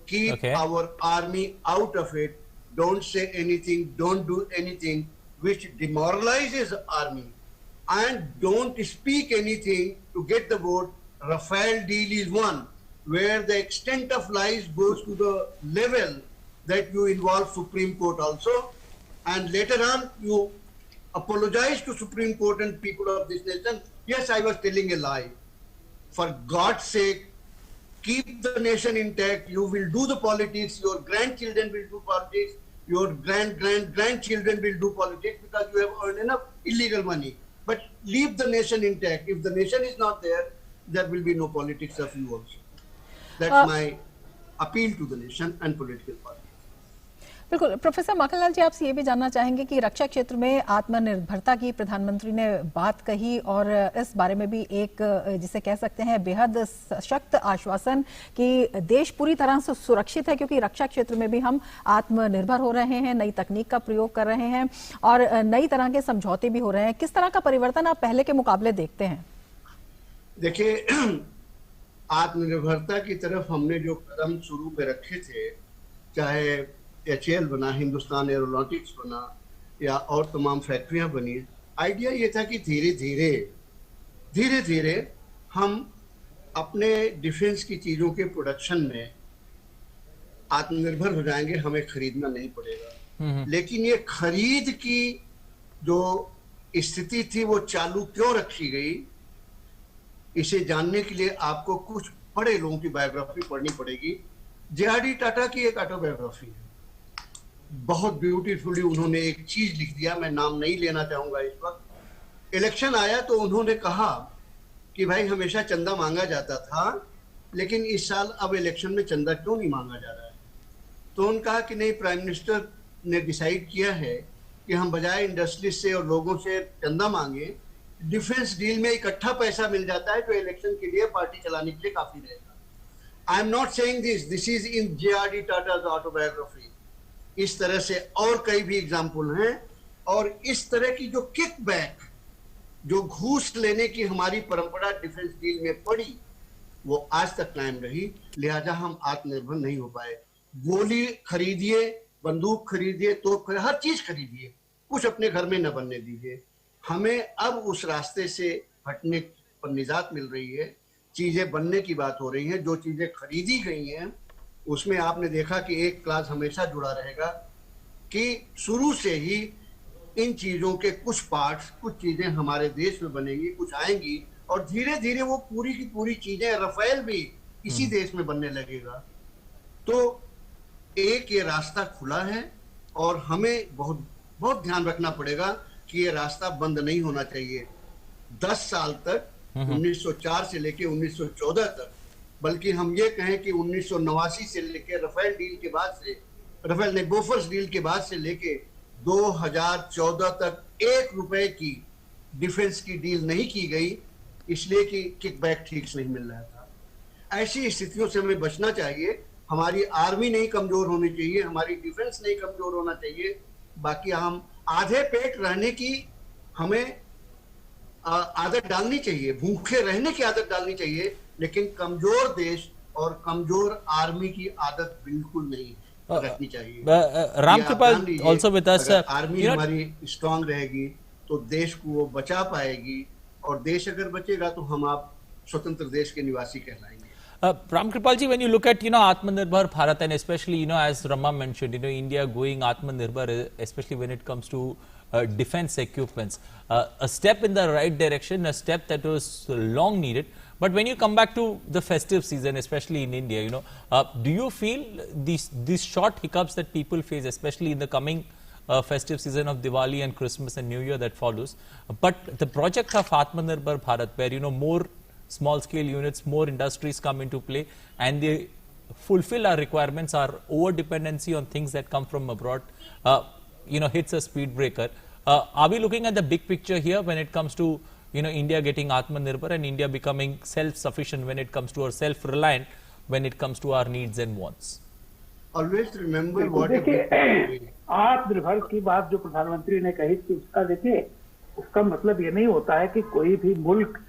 keep our army out of it. Don't say anything, don't do anything which demoralizes the army. And don't speak anything to get the vote. Rafale deal is one, where the extent of lies goes to the level that you involve Supreme Court also. And later on, you apologize to Supreme Court and people of this nation. Yes, I was telling a lie. For God's sake, keep the nation intact. You will do the politics. Your grandchildren will do politics. Your grandchildren will do politics because you have earned enough illegal money. But leave the nation intact. If the nation is not there, there will be no politics of you also. That's my appeal to the nation and political parties. बिल्कुल। प्रोफेसर माखनलाल जी, आपसे ये भी जानना चाहेंगे कि रक्षा क्षेत्र में आत्मनिर्भरता की प्रधानमंत्री ने बात कही और इस बारे में भी एक जिसे कह सकते हैं बेहद सशक्त आश्वासन कि देश पूरी तरह से सुरक्षित है, क्योंकि रक्षा क्षेत्र में भी हम आत्मनिर्भर हो रहे हैं, नई तकनीक का प्रयोग कर रहे हैं और नई तरह के समझौते भी हो रहे हैं। किस तरह का परिवर्तन आप पहले के मुकाबले देखते हैं? देखिए, आत्मनिर्भरता की तरफ हमने जो कदम शुरू में रखे थे, चाहे HAL बना, हिंदुस्तान एरोनॉटिक्स बना या और तमाम फैक्ट्रियां बनी, आइडिया ये था कि धीरे धीरे हम अपने डिफेंस की चीजों के प्रोडक्शन में आत्मनिर्भर हो जाएंगे, हमें खरीदना नहीं पड़ेगा। लेकिन ये खरीद की जो स्थिति थी वो चालू क्यों रखी गई, इसे जानने के लिए आपको कुछ बड़े लोगों की बायोग्राफी पढ़नी पड़ेगी। JRD टाटा की एक ऑटोबायोग्राफी है, बहुत ब्यूटीफुली उन्होंने एक चीज लिख दिया, मैं नाम नहीं लेना चाहूंगा इस वक्त। इलेक्शन आया तो उन्होंने कहा कि भाई हमेशा चंदा मांगा जाता था, लेकिन इस साल अब इलेक्शन में चंदा क्यों नहीं मांगा जा रहा है। तो उन्होंने कहा कि नहीं, प्राइम मिनिस्टर ने डिसाइड किया है कि हम बजाय इंडस्ट्रीज से और लोगों से चंदा मांगे, डिफेंस डील में इकट्ठा पैसा मिल जाता है तो इलेक्शन के लिए पार्टी चलाने के लिए काफी रहेगा। I am not saying this is in JRD Tata's autobiography. इस तरह से और कई भी एग्जाम्पल हैं, और इस तरह की जो किकबैक, जो घूस लेने की हमारी परंपरा डिफेंस डील में पड़ी, वो आज तक कायम रही, लिहाजा हम आत्मनिर्भर नहीं हो पाए। गोली खरीदिए, बंदूक खरीदिए, तो हर चीज खरीदिए, कुछ अपने घर में न बनने दीजिए। हमें अब उस रास्ते से हटने पर निजात मिल रही है, चीजें बनने की बात हो रही है। जो चीजें खरीदी गई हैं उसमें आपने देखा कि एक क्लास हमेशा जुड़ा रहेगा कि शुरू से ही इन चीजों के कुछ पार्ट्स, कुछ चीजें हमारे देश में बनेंगी, कुछ आएंगी, और धीरे धीरे वो पूरी की पूरी चीजें, रफेल भी इसी देश में बनने लगेगा। तो एक ये रास्ता खुला है और हमें बहुत बहुत ध्यान रखना पड़ेगा कि ये रास्ता बंद नहीं होना चाहिए। 10 साल तक, 1904 से लेके 1914 तक, बल्कि हम ये कहें कि 1989 से लेके रफेल डील के बाद से, रफेल ने बोफर्स डील के बाद से लेके 2014 तक 1 रुपए की डिफेंस की डील नहीं की गई, इसलिए कि किकबैक ठीक से नहीं मिल रहा था। ऐसी स्थितियों से हमें बचना चाहिए। हमारी आर्मी नहीं कमजोर होनी चाहिए, हमारी डिफेंस नहीं कमजोर होना चाहिए। बाकी हम आधे पेट रहने की हमें आदत डालनी चाहिए, भूखे रहने की आदत डालनी चाहिए, लेकिन कमजोर देश और कमजोर आर्मी की आदत बिल्कुल नहीं रखनी चाहिए। Ramkripal also with us, army हमारी स्ट्रांग रहेगी तो देश को वो बचा पाएगी, और देश अगर बचेगा तो हम आप स्वतंत्र देश के निवासी कहलाएंगे। Ramkripal ji, when you look at, Atmanirbhar Bharat, and especially, as Rama mentioned, India going Atmanirbhar, especially when it comes to defense equipments, a step in the right direction, a step that was long needed. But when you come back to the festive season, especially in India, do you feel these short hiccups that people face, especially in the coming festive season of Diwali and Christmas and New Year that follows, but the project of Atmanirbhar Bharat, where, more small scale units, more industries come into play, and they fulfill our requirements, our over dependency on things that come from abroad, hits a speed breaker. Are we looking at the big picture here when it comes to, India getting Atmanirbhar and India becoming self-sufficient when it comes to, or self-reliant when it comes to our needs and wants? Always remember what आत्मनिर्भर की बात जो प्रधानमंत्री ने कही थी, उसका देखिए, उसका मतलब ये नहीं होता है कि कोई भी मुल्क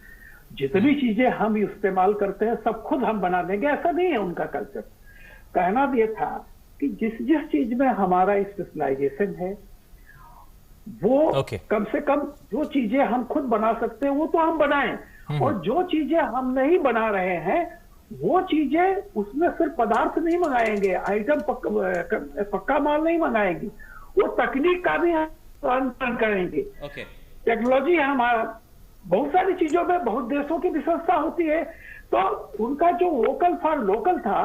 जितनी चीजें हम इस्तेमाल करते हैं सब खुद हम बना देंगे, ऐसा नहीं है उनका कल्चर। कहना भी ये था कि जिस चीज में हमारा स्पेशलाइजेशन है वो कम से कम जो चीजें हम खुद बना सकते हैं वो तो हम बनाएं, और जो चीजें हम नहीं बना रहे हैं वो चीजें, उसमें सिर्फ पदार्थ नहीं मंगाएंगे, आइटम पक्का माल नहीं मंगाएंगे, वो तकनीक का भी हम करेंगे। टेक्नोलॉजी हमारा बहुत सारी चीजों में बहुत देशों की विशेषता होती है, तो उनका जो वोकल फॉर लोकल था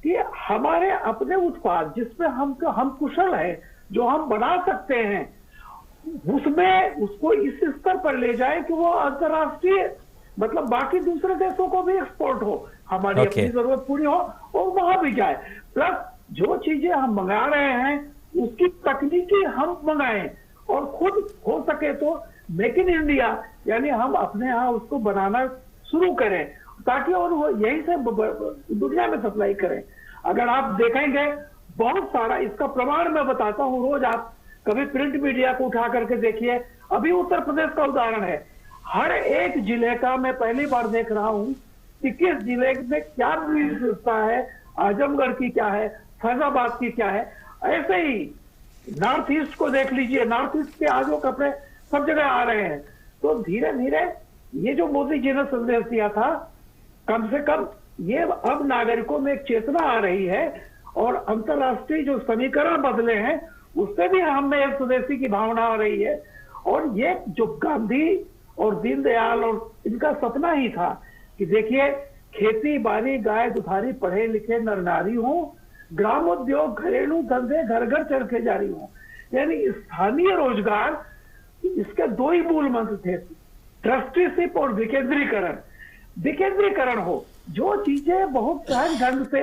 कि हमारे अपने उत्पाद जिसमें हम कुशल हैं, जो हम बना सकते हैं, उसमें उसको इस स्तर पर ले जाए कि वो अंतर्राष्ट्रीय मतलब बाकी दूसरे देशों को भी एक्सपोर्ट हो, हमारी अपनी जरूरत पूरी हो और वहां भी जाए। प्लस जो चीजें हम मंगा रहे हैं उसकी तकनीकी हम मंगाएं और खुद हो सके तो मेक इन इंडिया यानी हम अपने यहाँ उसको बनाना शुरू करें ताकि और वो यहीं से दुनिया में सप्लाई करें। अगर आप देखेंगे बहुत सारा इसका प्रमाण मैं बताता हूँ रोज, आप कभी प्रिंट मीडिया को उठा करके देखिए। अभी उत्तर प्रदेश का उदाहरण है, हर एक जिले का मैं पहली बार देख रहा हूँ कि किस जिले में क्या विशेषता है, आजमगढ़ की क्या है, फैजाबाद की क्या है। ऐसे ही नॉर्थ ईस्ट को देख लीजिए, नॉर्थ ईस्ट के आज वो कपड़े सब जगह आ रहे हैं। तो धीरे धीरे ये जो मोदी जी ने संदेश दिया था, कम से कम ये अब नागरिकों में एक चेतना आ रही है और अंतर्राष्ट्रीय जो समीकरण बदले हैं उससे भी हम में एक स्वदेशी की भावना आ रही है। और ये जो गांधी और दीनदयाल और इनका सपना ही था कि देखिए खेती बाड़ी गाय दुधारी पढ़े लिखे नर नारी हो, ग्रामोद्योग घरेलू धंधे घर घर चरखे जारी हो, यानी स्थानीय रोजगार, इसके दो ही मूल मंत्र थे, ट्रस्टीशिप और विकेंद्रीकरण। विकेंद्रीकरण हो, जो चीजें बहुत सहज ढंग से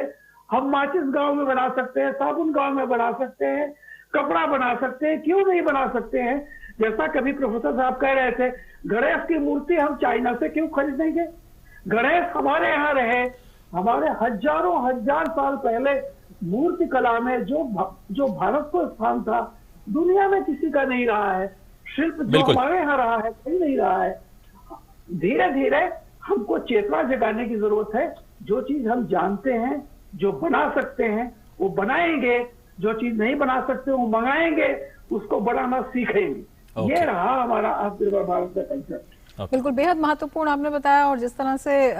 हम माचिस गांव में बना सकते हैं, साबुन गांव में बना सकते हैं, कपड़ा बना सकते हैं, क्यों नहीं बना सकते हैं। जैसा कभी प्रोफेसर साहब कह रहे थे, गणेश की मूर्ति हम चाइना से क्यों खरीदेंगे, गणेश हमारे यहाँ रहे। हमारे हजारों हजार साल पहले मूर्ति कला में जो भारत को स्थान था दुनिया में किसी का नहीं रहा है। शिल्प जो हमारे यहाँ रहा है कहीं नहीं रहा है। धीरे धीरे हमको चेतना जगाने की जरूरत है। जो चीज हम जानते हैं, जो बना सकते हैं वो बनाएंगे, जो चीज नहीं बना सकते वो मंगाएंगे, उसको बनाना सीखेंगे। ये रहा हमारा आत्मनिर्भर भारत का कंसेप्ट। बिल्कुल बेहद महत्वपूर्ण आपने बताया। और जिस तरह से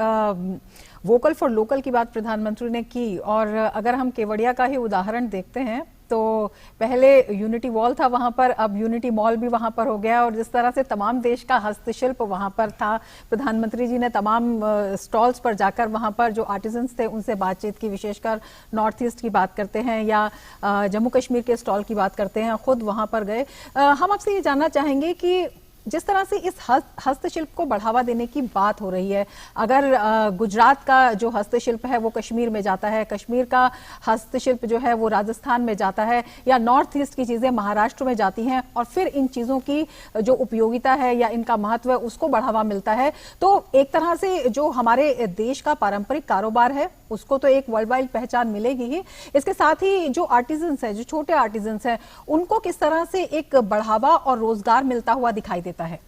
वोकल फॉर लोकल की बात प्रधानमंत्री ने की, और अगर हम केवड़िया का ही उदाहरण देखते हैं तो पहले यूनिटी वॉल था वहां पर, अब यूनिटी मॉल भी वहां पर हो गया। और जिस तरह से तमाम देश का हस्तशिल्प वहां पर था, प्रधानमंत्री जी ने तमाम स्टॉल्स पर जाकर वहां पर जो आर्टिजन्स थे उनसे बातचीत की, विशेषकर नॉर्थ ईस्ट की बात करते हैं या जम्मू कश्मीर के स्टॉल की बात करते हैं, खुद वहां पर गए। हम आपसे ये जानना चाहेंगे कि जिस तरह से इस हस्तशिल्प को बढ़ावा देने की बात हो रही है, अगर गुजरात का जो हस्तशिल्प है वो कश्मीर में जाता है, कश्मीर का हस्तशिल्प जो है वो राजस्थान में जाता है, या नॉर्थ ईस्ट की चीजें महाराष्ट्र में जाती हैं, और फिर इन चीजों की जो उपयोगिता है या इनका महत्व है उसको बढ़ावा मिलता है, तो एक तरह से जो हमारे देश का पारंपरिक कारोबार है उसको तो एक वर्ल्ड वाइड पहचान मिलेगी ही। इसके साथ ही जो आर्टिजन्स हैं, जो छोटे आर्टिजन्स हैं, उनको किस तरह से एक बढ़ावा और रोजगार मिलता हुआ दिखाई देता है?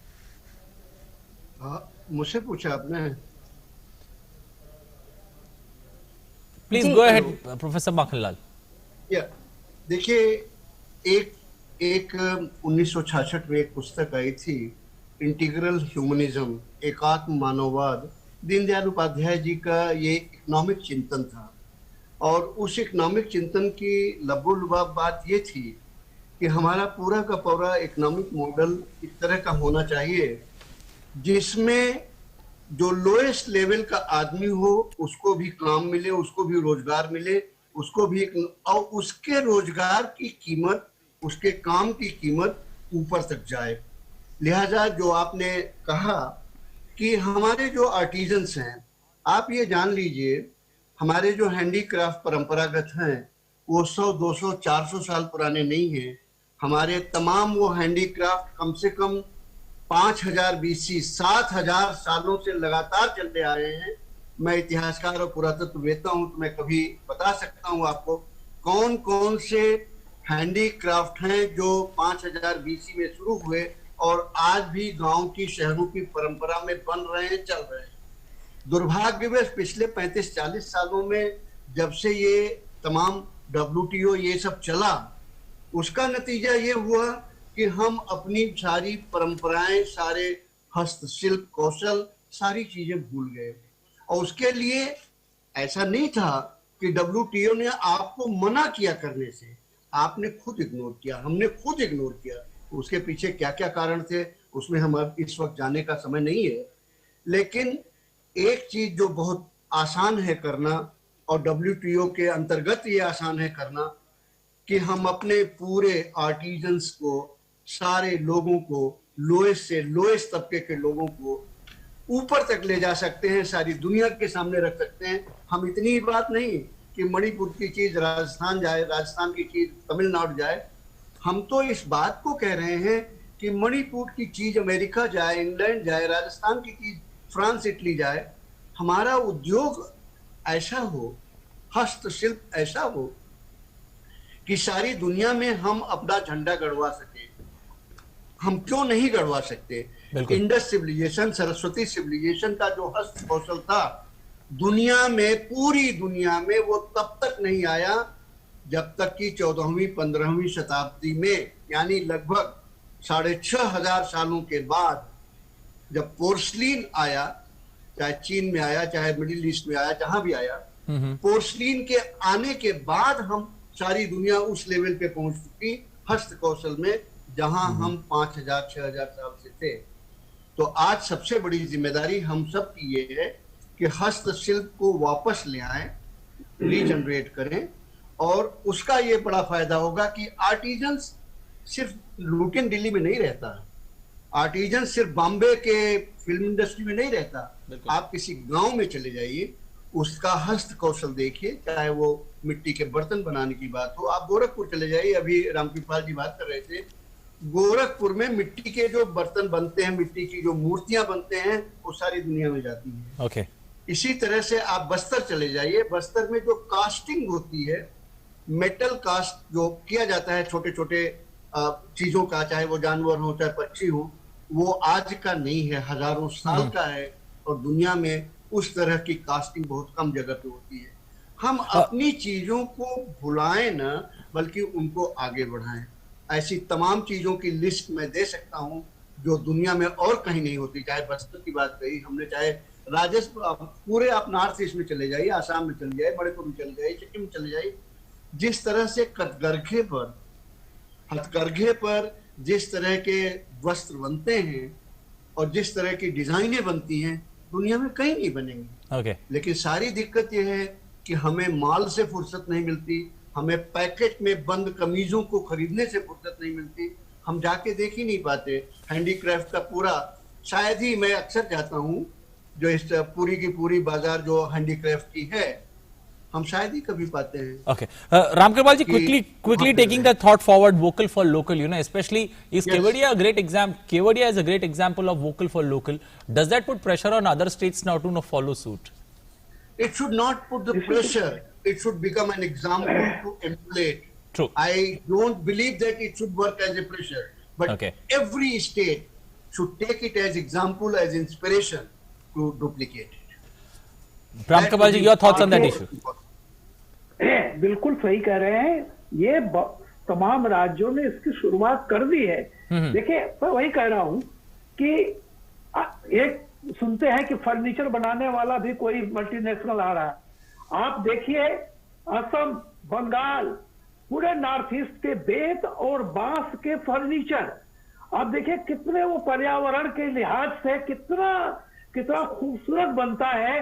मुझसे पूछा आपने। Please go ahead professor Makhanlal. देखिए, एक 1966 में एक पुस्तक आई थी, इंटीग्रल ह्यूमनिज्म, एकात्म मानववाद। दीनदयाल उपाध्याय जी का ये इकोनॉमिक चिंतन था, और उस इकोनॉमिक चिंतन की लबोलुबाब बात ये थी कि हमारा पूरा का पूरा इकोनॉमिक मॉडल इस तरह का होना चाहिए जिसमें जो लोएस्ट लेवल का आदमी हो उसको भी काम मिले, उसको भी रोजगार मिले, उसको भी, और उसके रोजगार की कीमत, उसके काम की कीमत ऊपर तक जाए। लिहाजा जो आपने कहा कि हमारे जो आर्टिजन्स हैं, आप ये जान लीजिए हमारे जो हैंडीक्राफ्ट परंपरागत हैं वो 100, 200, 400 साल पुराने नहीं हैं। हमारे तमाम वो हैंडीक्राफ्ट कम से कम 5000 BC 7000 सालों से लगातार चलते आ रहे हैं। मैं इतिहासकार और पुरातत्ववेत्ता हूं तो मैं कभी बता सकता हूं आपको कौन कौन से हैंडीक्राफ्ट हैं जो 5000 BC में शुरू हुए और आज भी गांव की, शहरों की परंपरा में बन रहे हैं, चल रहे हैं। दुर्भाग्यवश पिछले 35-40 सालों में जब से ये तमाम WTO ये सब चला, उसका नतीजा ये हुआ कि हम अपनी सारी परंपराएं, सारे हस्तशिल्प कौशल, सारी चीजें भूल गए। और उसके लिए ऐसा नहीं था कि WTO ने आपको मना किया करने से, आपने खुद इग्नोर किया, हमने खुद इग्नोर किया। उसके पीछे क्या क्या कारण थे उसमें हम अब इस वक्त जाने का समय नहीं है। लेकिन एक चीज जो बहुत आसान है करना, और WTO के अंतर्गत ये आसान है करना कि हम अपने पूरे आर्टिजन्स को, सारे लोगों को, लोएस्ट से लोएस्ट तबके के लोगों को ऊपर तक ले जा सकते हैं, सारी दुनिया के सामने रख सकते हैं। हम इतनी ही बात नहीं कि मणिपुर की चीज राजस्थान जाए, राजस्थान की चीज तमिलनाडु जाए, हम तो इस बात को कह रहे हैं कि मणिपुर की चीज अमेरिका जाए, इंग्लैंड जाए, राजस्थान की चीज फ्रांस, इटली जाए। हमारा उद्योग ऐसा हो, हस्तशिल्प ऐसा हो कि सारी दुनिया में हम अपना झंडा गड़वा सके। हम क्यों नहीं गड़वा सकते? इंडस सिविलाइजेशन, सरस्वती सिविलाइजेशन का जो हस्त कौशल था दुनिया में, पूरी दुनिया में, वो तब तक नहीं आया जब तक कि 14वीं 15वीं शताब्दी में, यानी लगभग 6500 सालों के बाद जब पोर्सलिन आया, चाहे चीन में आया, चाहे मिडिल ईस्ट में आया, जहां भी आया, पोर्सलिन के आने के बाद हम सारी दुनिया उस लेवल पे पहुंच चुकी हस्त कौशल में, जहां हम 5000 6000 साल से थे। तो आज सबसे बड़ी जिम्मेदारी हम सब की ये है कि हस्तशिल्प को वापस ले आएं, रीजनरेट करें, और उसका ये बड़ा फायदा होगा कि आर्टिजन्स सिर्फ लुटियन दिल्ली में नहीं रहता, आर्टिजन सिर्फ बॉम्बे के फिल्म इंडस्ट्री में नहीं रहता। आप किसी गांव में चले जाइए, उसका हस्त कौशल देखिए, चाहे वो मिट्टी के बर्तन बनाने की बात हो। आप गोरखपुर चले जाइए, अभी रामकृपाल जी बात कर रहे थे, गोरखपुर में मिट्टी के जो बर्तन बनते हैं, मिट्टी की जो मूर्तियां बनते हैं, वो सारी दुनिया में जाती हैं। ओके। इसी तरह से आप बस्तर चले जाइए, बस्तर में जो कास्टिंग होती है, मेटल कास्ट जो किया जाता है छोटे छोटे चीजों का, चाहे वो जानवर हो चाहे पक्षी हो, वो आज का नहीं है, हजारों साल का है, और दुनिया में उस तरह की कास्टिंग बहुत कम जगह पे होती है। हम अपनी चीजों को भुलाएं ना, बल्कि उनको आगे बढ़ाएं। ऐसी तमाम चीजों की लिस्ट मैं दे सकता हूं जो दुनिया में और कहीं नहीं होती। चाहे बस्तर की बात कही हमने, चाहे राजस्थान, पूरे आप नॉर्थ ईस्ट में चले जाइए, आसाम में चले जाइए, मणिपुर में चले जाइए, सिक्किम में चले जाइए, जिस तरह से हथकरघे पर जिस तरह के वस्त्र बनते हैं और जिस तरह की डिजाइनें बनती हैं, दुनिया में कहीं नहीं बनेंगी। लेकिन सारी दिक्कत यह है कि हमें माल से फुर्सत नहीं मिलती, हमें पैकेट में बंद कमीजों को खरीदने से फुर्सत नहीं मिलती, हम जाके देख ही नहीं पाते हैंडीक्राफ्ट का पूरा। शायद ही मैं अक्सर जाता हूँ जो इस पूरी की पूरी बाजार जो हैंडीक्राफ्ट की है, हम शायद ही कभी पाते हैं। Okay. Ramkripal ji, quickly taking the thought forward, vocal for local, you know, especially is Kevadia a great example? Kevadia is a great example of vocal for local. Does that put pressure on other states now to follow suit? It should not put the pressure. It should become an example to emulate. True. I don't believe that it should work as a pressure, but every state should take it as example, as inspiration to duplicate it. Ramkripal ji, your thoughts on that issue? बिल्कुल सही कह रहे हैं। ये तमाम राज्यों ने इसकी शुरुआत कर दी है। देखिए, मैं वही कह रहा हूं कि एक सुनते हैं कि फर्नीचर बनाने वाला भी कोई मल्टीनेशनल आ रहा है। आप देखिए, असम, बंगाल, पूरे नॉर्थ ईस्ट के बेत और बांस के फर्नीचर, आप देखिए कितने वो पर्यावरण के लिहाज से कितना खूबसूरत बनता है।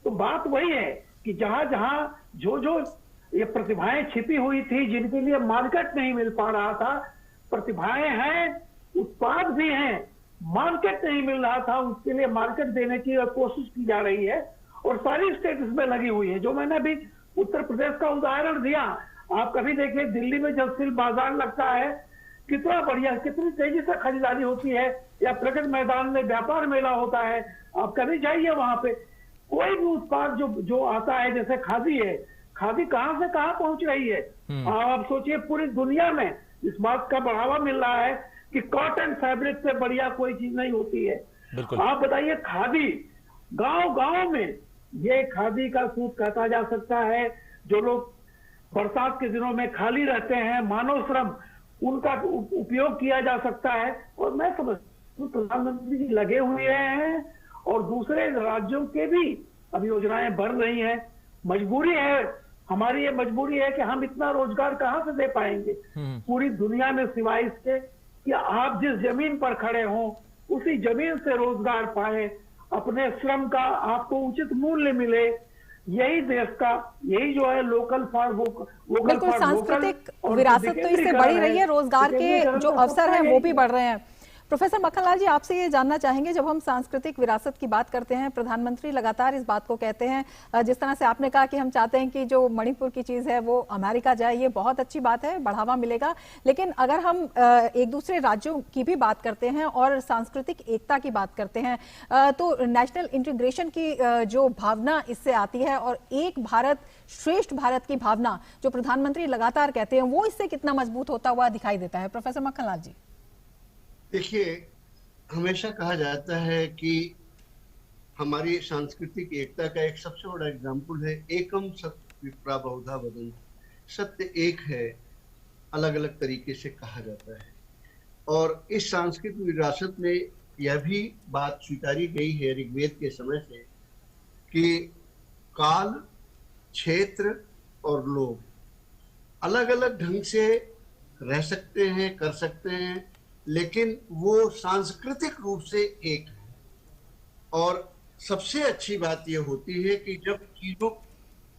तो बात वही है कि जहां जहां जो ये प्रतिभाएं छिपी हुई थी, जिनके लिए मार्केट नहीं मिल पा रहा था, प्रतिभाएं हैं, उत्पाद भी हैं, मार्केट नहीं मिल रहा था, उसके लिए मार्केट देने की कोशिश की जा रही है, और सारी स्टेट इसमें लगी हुई है। जो मैंने अभी उत्तर प्रदेश का उदाहरण दिया, आप कभी देखिए दिल्ली में जब सिल्क बाजार लगता है, कितना बढ़िया, कितनी तेजी से खरीदारी होती है, या प्रगति मैदान में व्यापार मेला होता है, आप कभी जाइए वहां पे, कोई भी उत्पाद जो आता है, जैसे खादी है, खादी कहां से कहां पहुंच रही है। आप सोचिए, पूरी दुनिया में इस बात का बढ़ावा मिल रहा है कि कॉटन फैब्रिक से बढ़िया कोई चीज नहीं होती है। आप बताइए, खादी गांव में ये खादी का सूट काटा जा सकता है। जो लोग बरसात के दिनों में खाली रहते हैं, मानव श्रम, उनका उपयोग किया जा सकता है। और मैं समझता हूं प्रधानमंत्री जी लगे हुए हैं, और दूसरे राज्यों के भी अब योजनाएं बढ़ रही हैं। मजबूरी है, हमारी ये मजबूरी है कि हम इतना रोजगार कहां से दे पाएंगे पूरी दुनिया में, सिवाय इसके कि आप जिस जमीन पर खड़े हों उसी जमीन से रोजगार पाए, अपने श्रम का आपको उचित मूल्य मिले, यही देश का, यही जो है लोकल फॉर वोकल बिल्कुल, सांस्कृतिक विरासत तो इससे बढ़ी रही है, रोजगार के जो अवसर हैं वो भी बढ़ रहे हैं। प्रोफेसर मक्खनलाल जी, आपसे ये जानना चाहेंगे, जब हम सांस्कृतिक विरासत की बात करते हैं, प्रधानमंत्री लगातार इस बात को कहते हैं, जिस तरह से आपने कहा कि हम चाहते हैं कि जो मणिपुर की चीज है वो अमेरिका जाए, ये बहुत अच्छी बात है, बढ़ावा मिलेगा। लेकिन अगर हम एक दूसरे राज्यों की भी बात करते हैं और सांस्कृतिक एकता की बात करते हैं, तो नेशनल इंटीग्रेशन की जो भावना इससे आती है और एक भारत श्रेष्ठ भारत की भावना जो प्रधानमंत्री लगातार कहते हैं, वो इससे कितना मजबूत होता हुआ दिखाई देता है? प्रोफेसर मक्खनलाल जी। देखिए, हमेशा कहा जाता है कि हमारी सांस्कृतिक एकता का एक सबसे बड़ा एग्जाम्पल है एकम सत्य विप्रा बहुधा वदन, सत्य एक है, अलग अलग तरीके से कहा जाता है। और इस सांस्कृतिक विरासत में यह भी बात स्वीकारी गई है ऋग्वेद के समय से कि काल, क्षेत्र और लोग अलग अलग ढंग से रह सकते हैं, कर सकते हैं, लेकिन वो सांस्कृतिक रूप से एक है। और सबसे अच्छी बात यह होती है कि जब चीजों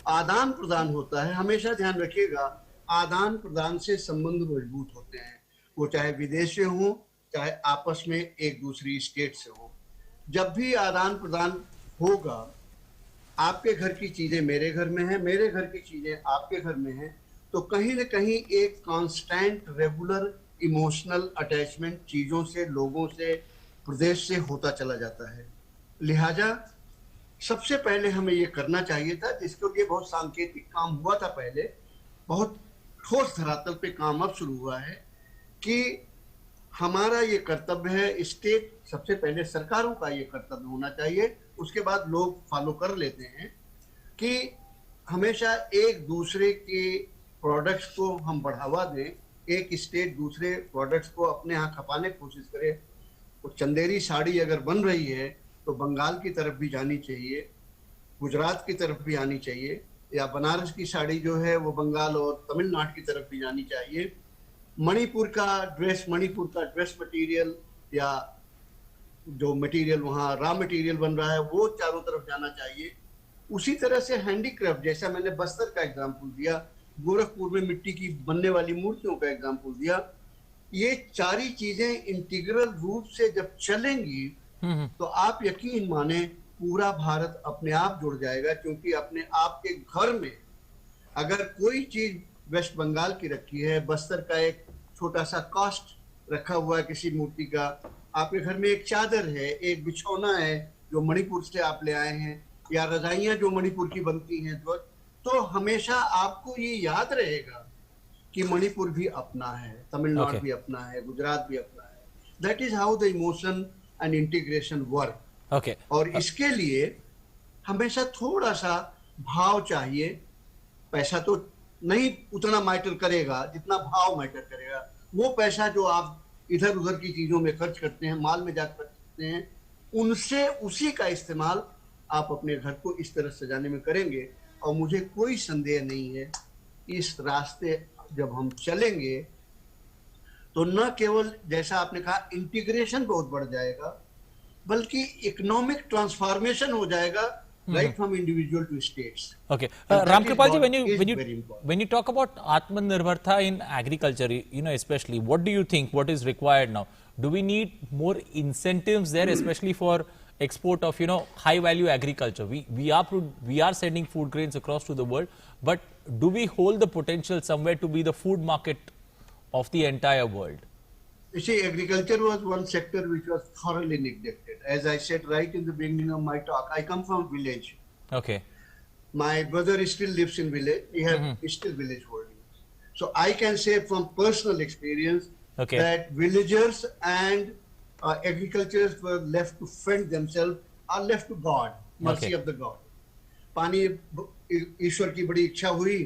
आदान प्रदान होता है, हमेशा ध्यान रखिएगा, आदान प्रदान से संबंध मजबूत होते हैं, वो चाहे विदेश से हो, चाहे आपस में एक दूसरी स्टेट से हो। जब भी आदान प्रदान होगा, आपके घर की चीजें मेरे घर में है, मेरे घर की चीजें आपके घर में है, तो कहीं न कहीं एक कांस्टेंट रेगुलर इमोशनल अटैचमेंट चीजों से, लोगों से, प्रदेश से होता चला जाता है। लिहाजा सबसे पहले हमें ये करना चाहिए था, जिसके लिए बहुत सांकेतिक काम हुआ था पहले, बहुत ठोस धरातल पे काम अब शुरू हुआ है, कि हमारा ये कर्तव्य है, स्टेट सबसे पहले सरकारों का ये कर्तव्य होना चाहिए, उसके बाद लोग फॉलो कर लेते हैं, कि हमेशा एक दूसरे के प्रोडक्ट्स को हम बढ़ावा दें, एक स्टेट दूसरे प्रोडक्ट्स को अपने यहाँ खपाने की कोशिश करे। तो चंदेरी साड़ी अगर बन रही है तो बंगाल की तरफ भी जानी चाहिए, गुजरात की तरफ भी आनी चाहिए, या बनारस की साड़ी जो है वो बंगाल और तमिलनाडु की तरफ भी जानी चाहिए। मणिपुर का ड्रेस मटेरियल या जो मटेरियल वहाँ रॉ मटेरियल बन रहा है वो चारों तरफ जाना चाहिए। उसी तरह से हैंडीक्राफ्ट, जैसा मैंने बस्तर का एग्जाम्पल दिया, गोरखपुर में मिट्टी की बनने वाली मूर्तियों का एग्जाम्पल दिया, ये सारी चीजें इंटीग्रल रूप से जब चलेंगी तो आप यकीन माने पूरा भारत अपने आप जुड़ जाएगा। क्योंकि अपने आप के घर में अगर कोई चीज वेस्ट बंगाल की रखी है, बस्तर का एक छोटा सा कास्ट रखा हुआ है किसी मूर्ति का, आपके घर में एक चादर है, एक बिछौना है जो मणिपुर से आप ले आए हैं, या रजाइयां जो मणिपुर की बनती हैं, तो हमेशा आपको ये याद रहेगा कि मणिपुर भी अपना है, तमिलनाडु भी अपना है, गुजरात भी अपना है। That is how the emotion and integration work. और इसके लिए हमेशा थोड़ा सा भाव चाहिए। पैसा तो नहीं उतना मैटर करेगा जितना भाव मैटर करेगा। वो पैसा जो आप इधर उधर की चीजों में खर्च करते हैं, माल में जाकर खर्च करते हैं, उनसे उसी का इस्तेमाल आप अपने घर को इस तरह सजाने में करेंगे। और मुझे कोई संदेह नहीं है, इस रास्ते जब हम चलेंगे तो न केवल जैसा आपने कहा इंटीग्रेशन बहुत बढ़ जाएगा, बल्कि इकोनॉमिक ट्रांसफॉर्मेशन हो जाएगा, right from individual to states. Okay, Ramkripal ji, when you talk about Atmanirbharta in agriculture, especially, what do you think? What is required now? Do we need more incentives there, especially for export of high value agriculture? We are sending food grains across to the world, but do we hold the potential somewhere to be the food market of the entire world? You see, agriculture was one sector which was thoroughly neglected. As I said right in the beginning of my talk, I come from village. Okay. My brother still lives in village. We have still village holdings. So I can say from personal experience that villagers and agriculturists were left to fend themselves, are left to God, mercy of the God. पानी ईश्वर की बड़ी इच्छा हुई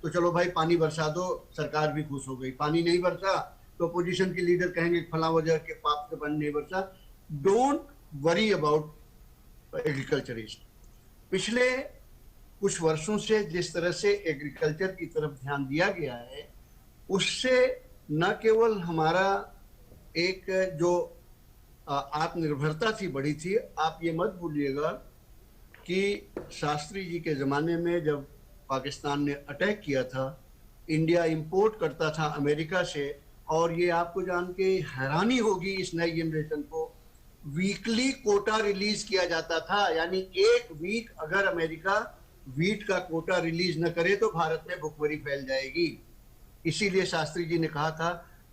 तो चलो भाई पानी बरसा दो, सरकार भी खुश हो गई। पानी नहीं बरसा तो अपोजिशन के लीडर कहेंगे फला वजह के पाप से पानी नहीं बरसा। Don't worry about agriculturist. पिछले कुछ वर्षों से जिस तरह से एग्रीकल्चर की तरफ ध्यान दिया गया है, उससे न केवल हमारा एक जो आत्मनिर्भरता थी बढ़ी थी, आप ये मत भूलिएगा कि शास्त्री जी के जमाने में जब पाकिस्तान ने अटैक किया था, इंडिया इंपोर्ट करता था अमेरिका से, और ये आपको जान के हैरानी होगी इस नई जनरेशन को, वीकली कोटा रिलीज किया जाता था। यानी एक वीक अगर अमेरिका वीट का कोटा रिलीज न करे तो भारत में भुखमरी फैल जाएगी। इसीलिए शास्त्री जी ने कहा था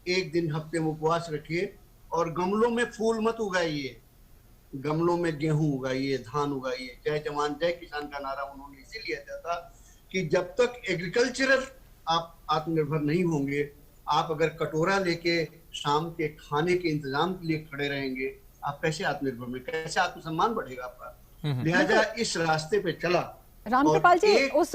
एक दिन हफ्ते में उपवास रखिए और गमलों में फूल मत उगाइए, गमलों में गेहूं उगाइए, धान उगाइए। जय जवान जय किसान का नारा उन्होंने इसीलिए दिया था कि जब तक एग्रीकल्चरल आप आत्मनिर्भर नहीं होंगे, आप अगर कटोरा लेके शाम के खाने के इंतजाम के लिए खड़े रहेंगे, आप कैसे आत्मनिर्भर में, कैसे आत्मसम्मान बढ़ेगा आपका। लिहाजा इस रास्ते पे चला। रामकृपाल जी, उस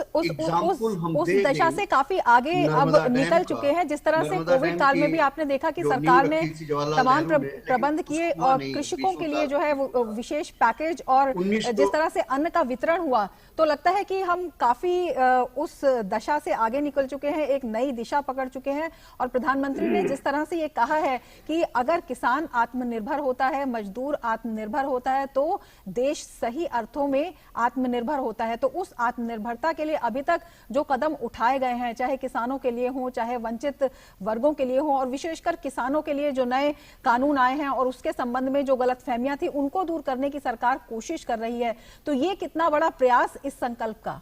दशा से काफी आगे अब निकल चुके हैं। जिस तरह से कोविड काल में भी आपने देखा कि सरकार ने तमाम प्रबंध किए और कृषकों के लिए जो है वो विशेष पैकेज और जिस तरह से अन्न का वितरण हुआ, तो लगता है कि हम काफी उस दशा से आगे निकल चुके हैं, एक नई दिशा पकड़ चुके हैं। और प्रधानमंत्री ने जिस तरह से ये कहा है कि अगर किसान आत्मनिर्भर होता है, मजदूर आत्मनिर्भर होता है, तो देश सही अर्थों में आत्मनिर्भर होता है। तो उस आत्मनिर्भरता के लिए अभी तक जो कदम उठाए गए हैं, चाहे किसानों के लिए हो, चाहे वंचित वर्गों के लिए हो, और विशेषकर किसानों के लिए जो नए कानून आए हैं और उसके संबंध में जो गलतफहमियां थी उनको दूर करने की सरकार कोशिश कर रही है, तो ये कितना बड़ा प्रयास इस संकल्प का?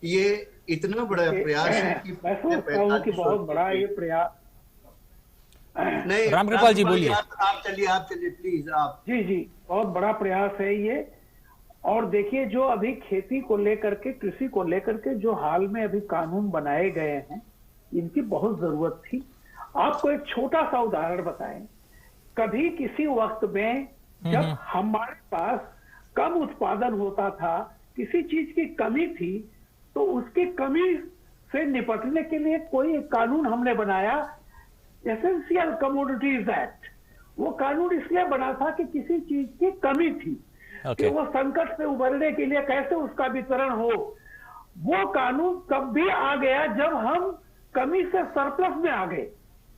ये इतना बड़ा प्रयास है कि बहुत बड़ा ये प्रयास नहीं। रामकृपाल जी बोलिए। आप चलिए प्लीज आप। जी, बहुत बड़ा प्रयास है ये। और देखिए, जो अभी खेती को लेकर के, कृषि को लेकर के जो हाल में अभी कानून बनाए गए हैं, इनकी बहुत जरूरत थी। आपको एक छोटा सा उदाहरण बताएं। कभी किसी वक्त में जब हमारे पास कम उत्पादन होता था, किसी चीज की कमी थी, तो उसकी कमी से निपटने के लिए कोई एक कानून हमने बनाया, एसेंशियल कमोडिटीज एक्ट। वो कानून इसलिए बना था कि किसी चीज की कमी थी, कि वो संकट से उबरने के लिए कैसे उसका वितरण हो। वो कानून तब भी आ गया जब हम कमी से सरप्लस में आ गए।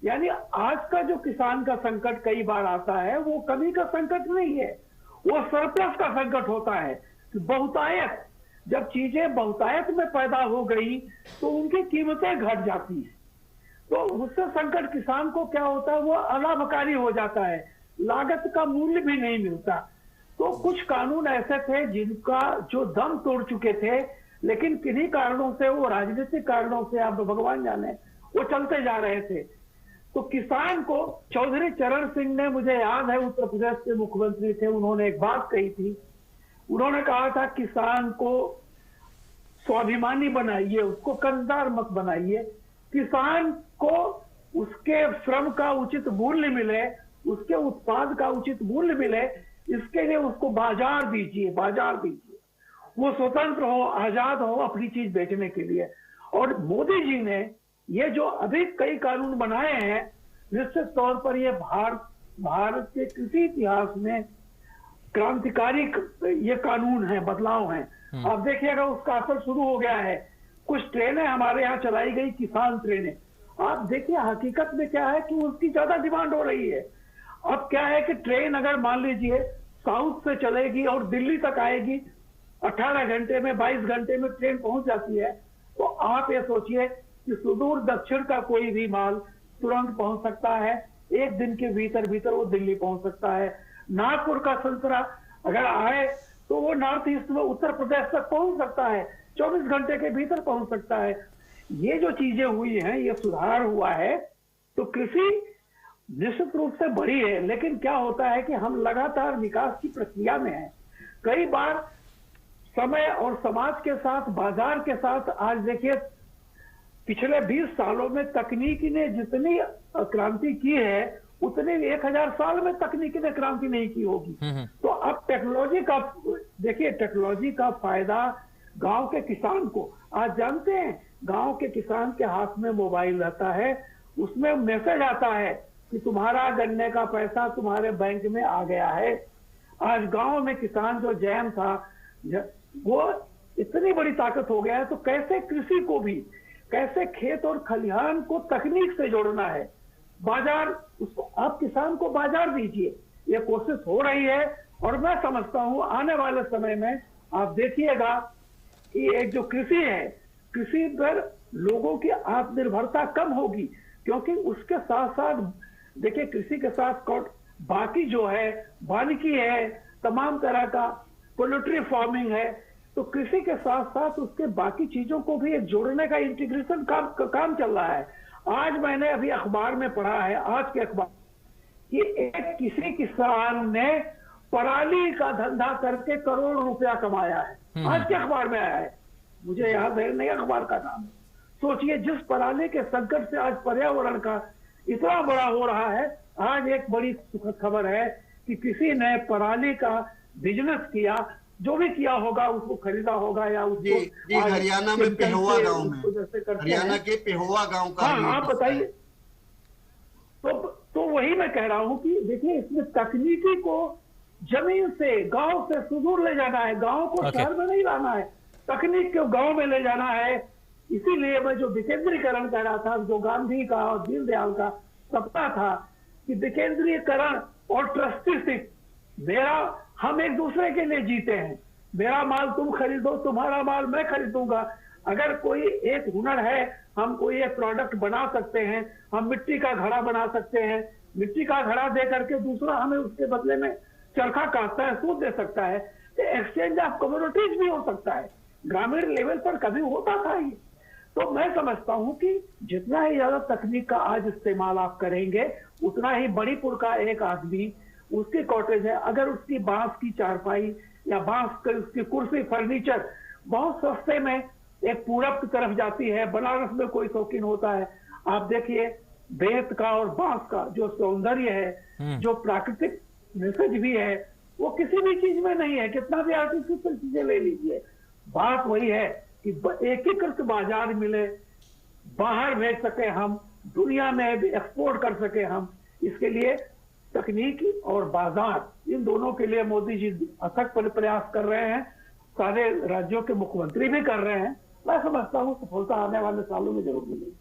यानी आज का जो किसान का संकट कई बार आता है, वो कमी का संकट नहीं है, वो सरप्लस का संकट होता है। बहुतायत, जब चीजें बहुतायत में पैदा हो गई तो उनकी कीमतें घट जाती है, तो उससे संकट किसान को क्या होता है, वो अलाभकारी हो जाता है, लागत का मूल्य भी नहीं मिलता। तो कुछ कानून ऐसे थे जिनका जो दम तोड़ चुके थे, लेकिन किन्हीं कारणों से, वो राजनीतिक कारणों से, आप भगवान जाने, वो चलते जा रहे थे। तो किसान को चौधरी चरण सिंह ने, मुझे याद है उत्तर प्रदेश के मुख्यमंत्री थे, उन्होंने एक बात कही थी। उन्होंने कहा था किसान को स्वाभिमानी बनाइए, उसको कर्जदार मत बनाइए, किसान को उसके श्रम का उचित मूल्य मिले, उसके उत्पाद का उचित मूल्य मिले, इसके लिए उसको बाजार दीजिए, वो स्वतंत्र हो, आजाद हो अपनी चीज बेचने के लिए। और मोदी जी ने ये जो अभी कई कानून बनाए हैं, निश्चित तौर पर ये भारत के कृषि इतिहास में क्रांतिकारी ये कानून है, बदलाव हैं। आप देखिएगा उसका असर शुरू हो गया है। कुछ ट्रेनें हमारे यहाँ चलाई गई, किसान ट्रेनें। आप देखिए हकीकत में क्या है कि उसकी ज्यादा डिमांड हो रही है। अब क्या है कि ट्रेन अगर मान लीजिए साउथ से चलेगी और दिल्ली तक आएगी, 18 घंटे में, 22 घंटे में ट्रेन पहुंच जाती है, तो आप ये सोचिए कि सुदूर दक्षिण का कोई भी माल तुरंत पहुंच सकता है, एक दिन के भीतर वो दिल्ली पहुंच सकता है। नागपुर का संतरा अगर आए तो वो नॉर्थ ईस्ट में उत्तर प्रदेश तक पहुंच सकता है, 24 घंटे के भीतर पहुंच सकता है। ये जो चीजें हुई हैं, ये सुधार हुआ है, तो कृषि निश्चित रूप से बढ़ी है। लेकिन क्या होता है कि हम लगातार विकास की प्रक्रिया में हैं। कई बार समय और समाज के साथ, बाजार के साथ, आज देखिए पिछले 20 सालों में तकनीकी ने जितनी क्रांति की है, उतनी 1000 साल में तकनीकी ने क्रांति नहीं की होगी। तो अब टेक्नोलॉजी का देखिए, टेक्नोलॉजी का फायदा गांव के किसान को, आज जानते हैं गांव के किसान के हाथ में मोबाइल रहता है, उसमें मैसेज आता है कि तुम्हारा गन्ने का पैसा तुम्हारे बैंक में आ गया है। आज गांव में किसान जो जैम था, वो इतनी बड़ी ताकत हो गया है। तो कैसे कृषि को भी, कैसे खेत और खलिहान को तकनीक से जोड़ना है, बाजार, उसको आप किसान को बाजार दीजिए, ये कोशिश हो रही है। और मैं समझता हूं आने वाले समय में आप देखिएगा कि एक जो कृषि है, कृषि पर लोगों की आत्मनिर्भरता कम होगी, क्योंकि उसके साथ साथ देखिए कृषि के साथ बाकी जो है वानिकी है, तमाम तरह का पोल्ट्री फार्मिंग है, तो कृषि के साथ साथ उसके बाकी चीजों को भी एक जोड़ने का इंटीग्रेशन काम चल रहा है। आज मैंने अभी अखबार में पढ़ा है, आज के अखबार, कि एक किसी किसान ने पराली का धंधा करके करोड़ रुपया कमाया है। आज के अखबार में आया है, मुझे याद है नहीं अखबार का नाम। सोचिए जिस पराली के संकट से आज पर्यावरण का इतना बड़ा हो रहा है, आज एक बड़ी सुखद खबर है कि किसी ने पराली का बिजनेस किया, जो भी किया होगा उसको खरीदा होगा या उसको हरियाणा में पेहोवा गांव में, हरियाणा के पेहोवा गांव का। हाँ आप बताइए। तो वही मैं कह रहा हूं कि देखिए इसमें तकनीकी को जमीन से, गांव से सुदूर ले जाना है, गांव को शहर में नहीं लाना है, तकनीक को गांव में ले जाना है। इसीलिए मैं जो विकेंद्रीकरण कह रहा था, जो गांधी का और दीनदयाल का सपना था कि विकेंद्रीकरण और ट्रस्टीशिप, हम एक दूसरे के लिए जीते हैं, मेरा माल तुम खरीदो, तुम्हारा माल मैं खरीदूंगा। अगर कोई एक हुनर है, हम कोई एक प्रोडक्ट बना सकते हैं, हम मिट्टी का घड़ा बना सकते हैं, मिट्टी का घड़ा दे करके दूसरा हमें उसके बदले में चरखा काटता है, सूत दे सकता है, तो एक्सचेंज ऑफ कम्युनिटीज भी हो सकता है। ग्रामीण लेवल पर कभी होता था ही। तो मैं समझता हूं कि जितना ही ज्यादा तकनीक का आज इस्तेमाल आप करेंगे, उतना ही मणिपुर का एक आदमी, उसकी कॉटेज है, अगर उसकी बांस की चारपाई या बांस की उसकी कुर्सी, फर्नीचर बहुत सस्ते में एक पूरब की तरफ जाती है, बनारस में कोई शौकीन होता है, आप देखिए बेत का और बांस का जो सौंदर्य है, जो प्राकृतिक मैसेज भी है, वो किसी भी चीज में नहीं है। कितना भी आर्टिफिशियल चीजें ले लीजिए, बात वही है कि एकीकृत बाजार मिले, बाहर भेज सके हम, दुनिया में भी एक्सपोर्ट कर सके हम। इसके लिए तकनीकी और बाजार, इन दोनों के लिए मोदी जी अथक प्रयास कर रहे हैं, सारे राज्यों के मुख्यमंत्री भी कर रहे हैं। मैं समझता हूँ सफलता आने वाले सालों में जरूर मिलेगी।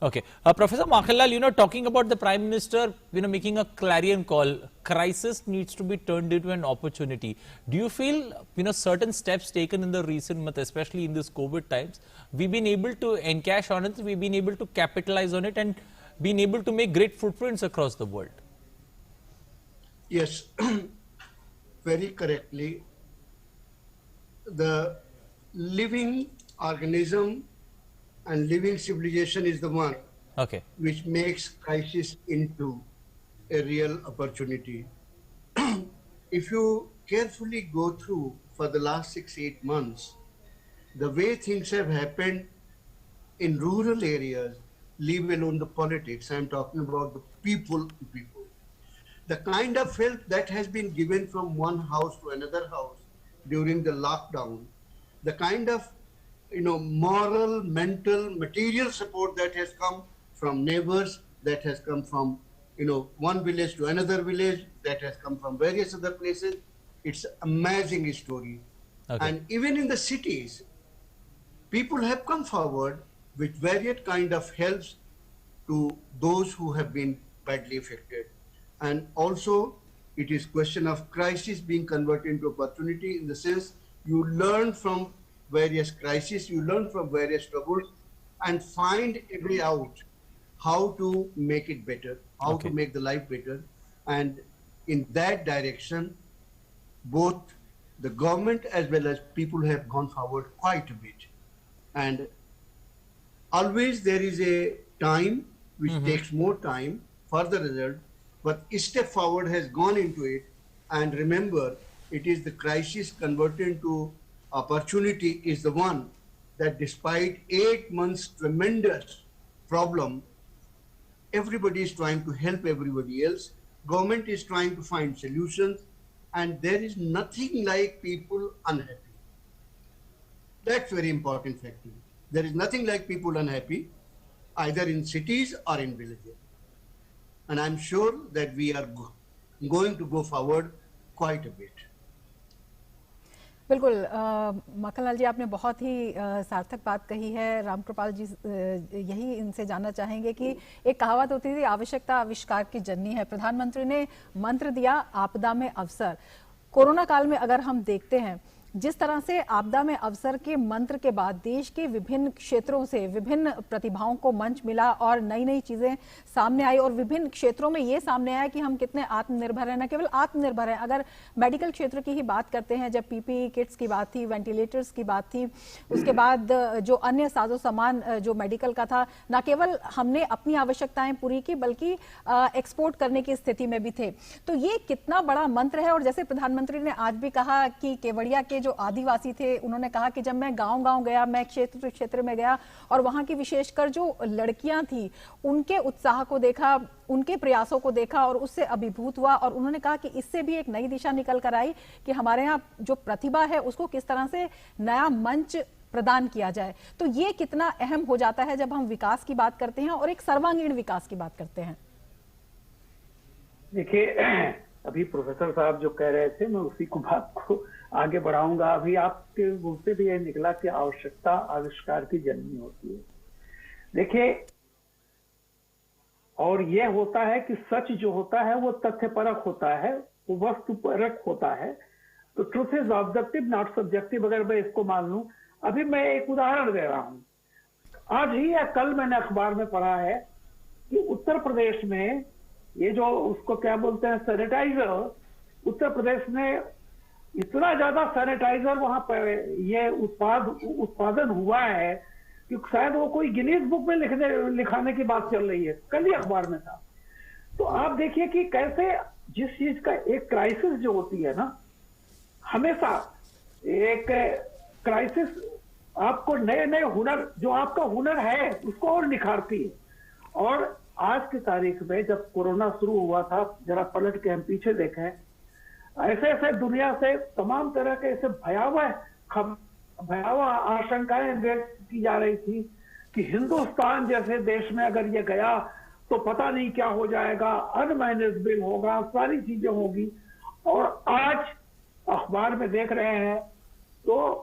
Okay. Professor Makhanlal, talking about the Prime Minister, making a clarion call, crisis needs to be turned into an opportunity. Do you feel, certain steps taken in the recent month, especially in this COVID times, we've been able to encash on it, we've been able to capitalize on it and been able to make great footprints across the world? Yes, very correctly. The living organism and living civilization is the one which makes crisis into a real opportunity. If you carefully go through for the last 6-8 months, the way things have happened in rural areas, leave alone the politics, I'm talking about the people to people. The kind of help that has been given from one house to another house during the lockdown, the kind of moral, mental, material support that has come from neighbors, that has come from, one village to another village, that has come from various other places. It's an amazing story. And even in the cities, people have come forward with various kind of helps to those who have been badly affected. And also, it is question of crisis being converted into opportunity, in the sense you learn from various crises, you learn from various troubles and find a way out how to make it better, how to make the life better. And in that direction, both the government as well as people have gone forward quite a bit. And always there is a time which takes more time for the result, but a step forward has gone into it. And remember, it is the crisis converted into opportunity is the one that, despite 8 months tremendous problem, everybody is trying to help everybody else. Government is trying to find solutions, and there is nothing like people unhappy. That's very important factor. There is nothing like people unhappy, either in cities or in villages. And I'm sure that we are going to go forward quite a bit. बिल्कुल माखनलाल जी, आपने बहुत ही सार्थक बात कही है। रामकृपाल जी यही इनसे जानना चाहेंगे कि एक कहावत होती थी, आवश्यकता आविष्कार की जननी है। प्रधानमंत्री ने मंत्र दिया, आपदा में अवसर। कोरोना काल में अगर हम देखते हैं जिस तरह से आपदा में अवसर के मंत्र के बाद देश के विभिन्न क्षेत्रों से विभिन्न प्रतिभाओं को मंच मिला और नई नई चीजें सामने आई और विभिन्न क्षेत्रों में ये सामने आया कि हम कितने आत्मनिर्भर हैं, न केवल आत्मनिर्भर हैं। अगर मेडिकल क्षेत्र की ही बात करते हैं, जब पीपीई किट्स की बात थी, वेंटिलेटर्स की बात थी, उसके बाद जो अन्य साजो सामान जो मेडिकल का था, न केवल हमने अपनी आवश्यकताएं पूरी की बल्कि एक्सपोर्ट करने की स्थिति में भी थे। तो ये कितना बड़ा मंत्र है। और जैसे प्रधानमंत्री ने आज भी कहा कि केवड़िया के जो आदिवासी थे, उन्होंने कहा कि जब मैं गांव-गांव गया, मैं क्षेत्र में गया और वहां की विशेषकर जो लड़कियां थी उनके उत्साह को देखा, उनके प्रयासों को देखा और उससे अभिभूत हुआ। और उन्होंने कहा कि इससे भी एक नई दिशा निकल कर आई कि हमारे यहाँ जो प्रतिभा है उसको किस तरह से नया मंच प्रदान किया जाए। तो ये कितना अहम हो जाता है जब हम विकास की बात करते हैं और एक सर्वांगीण विकास की बात करते हैं। देखिए, अभी प्रोफेसर साहब जो कह रहे थे मैं उसी को बात को आगे बढ़ाऊंगा। अभी आपके मुंह से भी ये निकला कि आवश्यकता आविष्कार की जननी होती है। देखिए, और यह होता है कि सच जो होता है वो तथ्यपरक होता है, वो वस्तुपरक होता है। तो truth is objective not subjective, अगर मैं इसको मान लूं। अभी मैं एक उदाहरण दे रहा हूं। आज ही या कल मैंने अखबार में पढ़ा है कि उत्तर प्रदेश में ये जो उसको क्या बोलते हैं सैनिटाइजर, उत्तर प्रदेश में इतना ज्यादा सैनिटाइजर वहां पर ये उत्पादन हुआ है कि शायद वो कोई गिनीज बुक में लिखाने की बात चल रही है। कल ही अखबार में था। तो आप देखिए कि कैसे जिस चीज का एक क्राइसिस जो होती है ना, हमेशा एक क्राइसिस आपको नए नए हुनर, जो आपका हुनर है उसको और निखारती है। और आज की तारीख में जब कोरोना शुरू हुआ था, जरा पलट के हम पीछे देखें, ऐसे ऐसे दुनिया से तमाम तरह के ऐसे भयावह आशंकाएं व्यक्त की जा रही थी कि हिंदुस्तान जैसे देश में अगर ये गया तो पता नहीं क्या हो जाएगा, अनमैनेजेबल होगा, सारी चीजें होगी। और आज अखबार में देख रहे हैं तो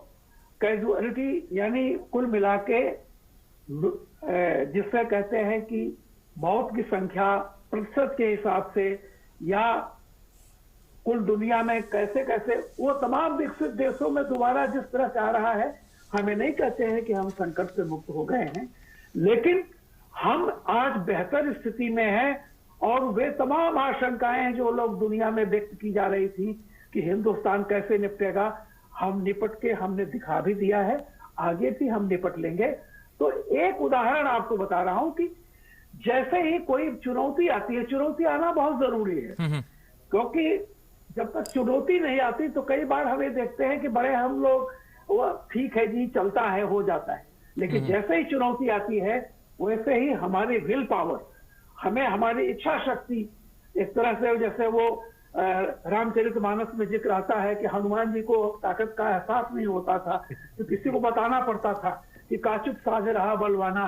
कैजुअलिटी यानी कुल मिला के जिससे कहते हैं कि मौत की संख्या प्रतिशत के हिसाब से या कुल दुनिया में कैसे कैसे वो तमाम विकसित देशों में दोबारा जिस तरह से आ रहा है, हमें नहीं कहते हैं कि हम संकट से मुक्त हो गए हैं, लेकिन हम आज बेहतर स्थिति में हैं। और वे तमाम आशंकाएं जो लोग दुनिया में व्यक्त की जा रही थी कि हिंदुस्तान कैसे निपटेगा, हम निपट के हमने दिखा भी दिया है, आगे भी हम निपट लेंगे। तो एक उदाहरण आपको बता रहा हूं कि जैसे ही कोई चुनौती आती है, चुनौती आना बहुत जरूरी है, क्योंकि जब तक चुनौती नहीं आती तो कई बार हमें देखते हैं कि बड़े हम लोग वो ठीक है जी, चलता है, हो जाता है। लेकिन जैसे ही चुनौती आती है वैसे ही हमारी विल पावर, हमें हमारी इच्छा शक्ति, एक तरह से जैसे वो रामचरितमानस में जिक्र आता है कि हनुमान जी को ताकत का एहसास नहीं होता था तो किसी को बताना पड़ता था कि काचुक साज रहा बलवाना,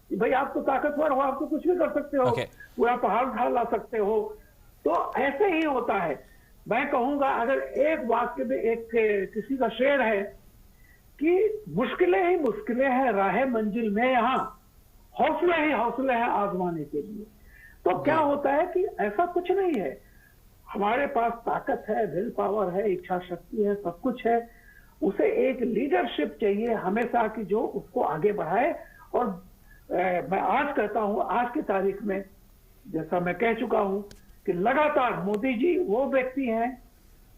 भाई आप तो ताकतवर हो, आप तो कुछ भी कर सकते हो, पूरा पहाड़ उठा ला सकते हो। तो ऐसे ही होता है। मैं कहूंगा अगर एक वाक्य में एक किसी का शेर है कि मुश्किलें ही मुश्किलें हैं राह मंजिल में, यहाँ हौसले ही हौसले हैं आजमाने के लिए। तो क्या होता है कि ऐसा कुछ नहीं है, हमारे पास ताकत है, विल पावर है, इच्छा शक्ति है, सब कुछ है। उसे एक लीडरशिप चाहिए हमेशा की जो उसको आगे बढ़ाए। और मैं आज कहता हूं, आज की तारीख में जैसा मैं कह चुका हूं कि लगातार मोदी जी वो व्यक्ति हैं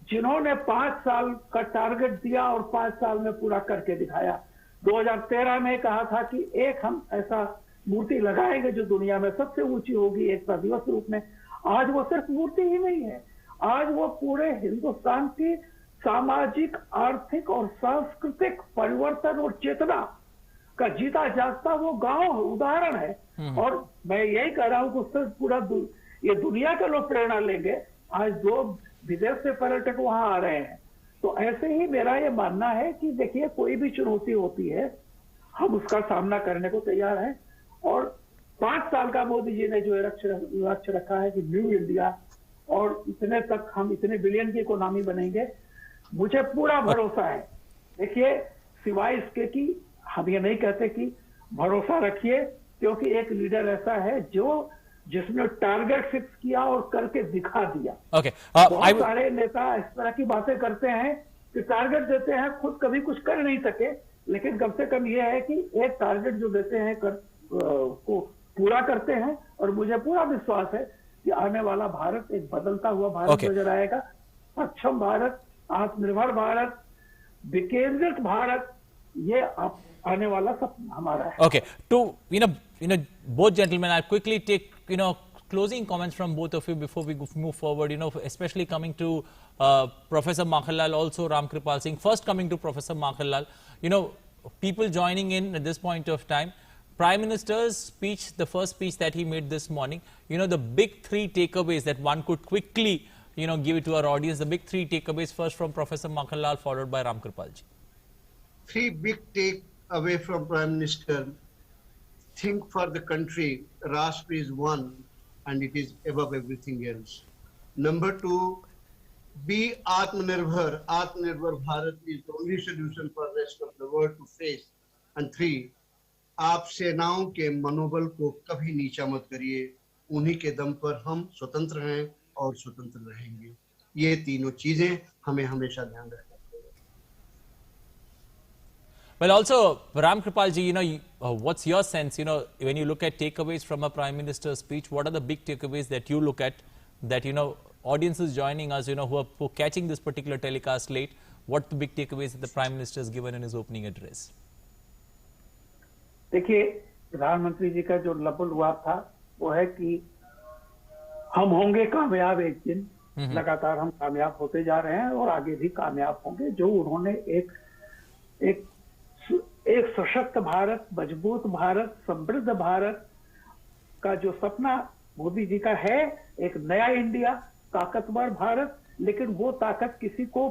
जिन्होंने 5 साल का टारगेट दिया और 5 साल में पूरा करके दिखाया। 2013 में कहा था कि एक हम ऐसा मूर्ति लगाएंगे जो दुनिया में सबसे ऊंची होगी एकता दिवस रूप में। आज वो सिर्फ मूर्ति ही नहीं है, आज वो पूरे हिंदुस्तान की सामाजिक, आर्थिक और सांस्कृतिक परिवर्तन और चेतना का जीता जागता वो गांव उदाहरण है। और मैं यही कह रहा हूं कि उससे पूरा ये दुनिया के लोग प्रेरणा लेंगे। आज जो विदेश से पर्यटक वहां आ रहे हैं, तो ऐसे ही मेरा ये मानना है कि देखिए कोई भी चुनौती होती है हम उसका सामना करने को तैयार हैं। और 5 साल का मोदी जी ने जो लक्ष्य रखा है कि न्यू इंडिया और इतने तक हम इतने बिलियन की इकोनॉमी बनेंगे, मुझे पूरा भरोसा है। देखिए सिवाय इसके कि हम ये नहीं कहते कि भरोसा रखिए, क्योंकि एक लीडर ऐसा है जो जिसने टारगेट फिक्स किया और करके दिखा दिया। बहुत सारे नेता इस तरह की बातें करते हैं कि टारगेट देते हैं, खुद कभी कुछ कर नहीं सके, लेकिन कम से कम ये है कि एक टारगेट जो देते हैं को पूरा करते हैं। और मुझे पूरा विश्वास है कि आने वाला भारत एक बदलता हुआ भारत नजर आएगा, सक्षम भारत, आत्मनिर्भर भारत, विकेंद्रित भारत, ये आने वाला सपना हमारा है। Okay, to both gentlemen, I'll quickly take closing comments from both of you before we move forward. Especially coming to Professor Makhanlal, also Ram Kripal Singh. First, coming to Professor Makhanlal, people joining in at this point of time. Prime Minister's speech, the first speech that he made this morning. The big three takeaways that one could quickly give it to our audience. The big three takeaways. First from Professor Makhanlal, followed by Ram Kripal ji. Three big take away from Prime Minister. Think for the country. Rashtra is one and it is above everything else. Number two, be Atmanirbhar. Atmanirbhar Bharat is the only solution for the rest of the world to face. And three, आप सेनाओं के मनोबल को कभी नीचा मत करिए, उन्हीं के दम पर हम स्वतंत्र हैं और स्वतंत्र रहेंगे। ये तीनों चीजें हमें हमेशा ध्यान रखना चाहिए। Well, also, Ram Kripal ji, what's your sense, when you look at takeaways from a Prime Minister's speech, what are the big takeaways that you look at, that, audiences joining us, who are catching this particular telecast late, what are the big takeaways that the Prime Minister has given in his opening address? देखिए, प्रधानमंत्री जी का जो लफ्ज हुआ था वो है कि हम होंगे कामयाब एक दिन, लगातार हम कामयाब होते जा रहे हैं और आगे भी कामयाब होंगे। जो उन्होंने एक सशक्त भारत, मजबूत भारत, समृद्ध भारत का जो सपना मोदी जी का है, एक नया इंडिया, ताकतवर भारत, लेकिन वो ताकत किसी को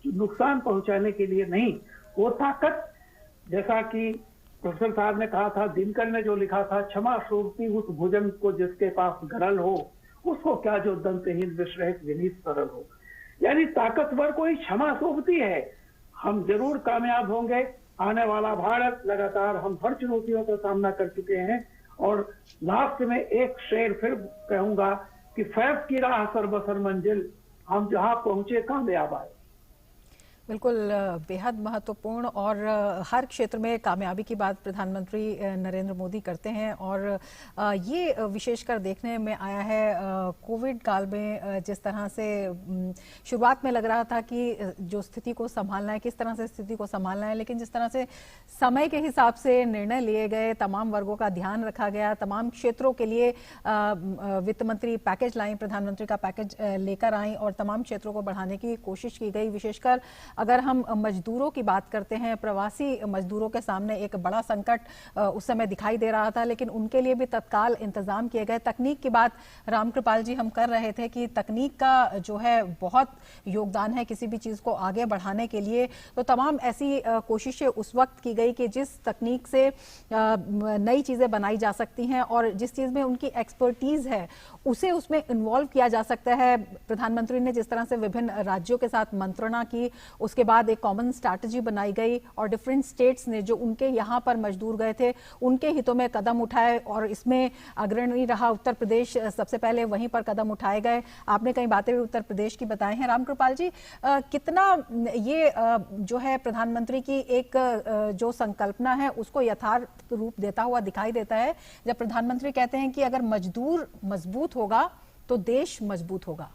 नुकसान पहुंचाने के लिए नहीं। वो ताकत, जैसा कि प्रोफेसर साहब ने कहा था, दिनकर ने जो लिखा था, क्षमा सोचती उस भुजंग को जिसके पास गरल हो, उसको क्या जो दंतहीन विश्रहित विनीत सरल हो। यानी ताकतवर कोई क्षमा सोचती है। हम जरूर कामयाब होंगे। आने वाला भारत, लगातार हम हर चुनौतियों का सामना कर चुके हैं। और लास्ट में एक शेर फिर कहूंगा कि फैज की राह सरबसर मंजिल, हम जहां पहुंचे कामयाब आए। बिल्कुल, बेहद महत्वपूर्ण और हर क्षेत्र में कामयाबी की बात प्रधानमंत्री नरेंद्र मोदी करते हैं। और ये विशेषकर देखने में आया है कोविड काल में, जिस तरह से शुरुआत में लग रहा था कि जो स्थिति को संभालना है, किस तरह से स्थिति को संभालना है, लेकिन जिस तरह से समय के हिसाब से निर्णय लिए गए, तमाम वर्गों का ध्यान रखा गया, तमाम क्षेत्रों के लिए वित्त मंत्री पैकेज लाई, प्रधानमंत्री का पैकेज लेकर आई और तमाम क्षेत्रों को बढ़ाने की कोशिश की गई। विशेषकर अगर हम मजदूरों की बात करते हैं, प्रवासी मजदूरों के सामने एक बड़ा संकट उस समय दिखाई दे रहा था, लेकिन उनके लिए भी तत्काल इंतजाम किए गए। तकनीक की बात राम कृपाल जी हम कर रहे थे कि तकनीक का जो है बहुत योगदान है किसी भी चीज को आगे बढ़ाने के लिए। तो तमाम ऐसी कोशिशें उस वक्त की गई कि जिस तकनीक से नई चीजें बनाई जा सकती हैं और जिस चीज में उनकी एक्सपर्टीज है उसे उसमें इन्वॉल्व किया जा सकता है। प्रधानमंत्री ने जिस तरह से विभिन्न राज्यों के साथ मंत्रणा की, उसके बाद एक कॉमन स्ट्रैटेजी बनाई गई और डिफरेंट स्टेट्स ने जो उनके यहाँ पर मजदूर गए थे उनके हितों में कदम उठाए और इसमें अग्रणी रहा उत्तर प्रदेश। सबसे पहले वहीं पर कदम उठाए गए। आपने कई बातें भी उत्तर प्रदेश की बताई हैं। राम कृपाल जी, कितना ये जो है प्रधानमंत्री की एक जो संकल्पना है उसको यथार्थ रूप देता हुआ दिखाई देता है जब प्रधानमंत्री कहते हैं कि अगर मजदूर मजबूत होगा तो देश मजबूत होगा?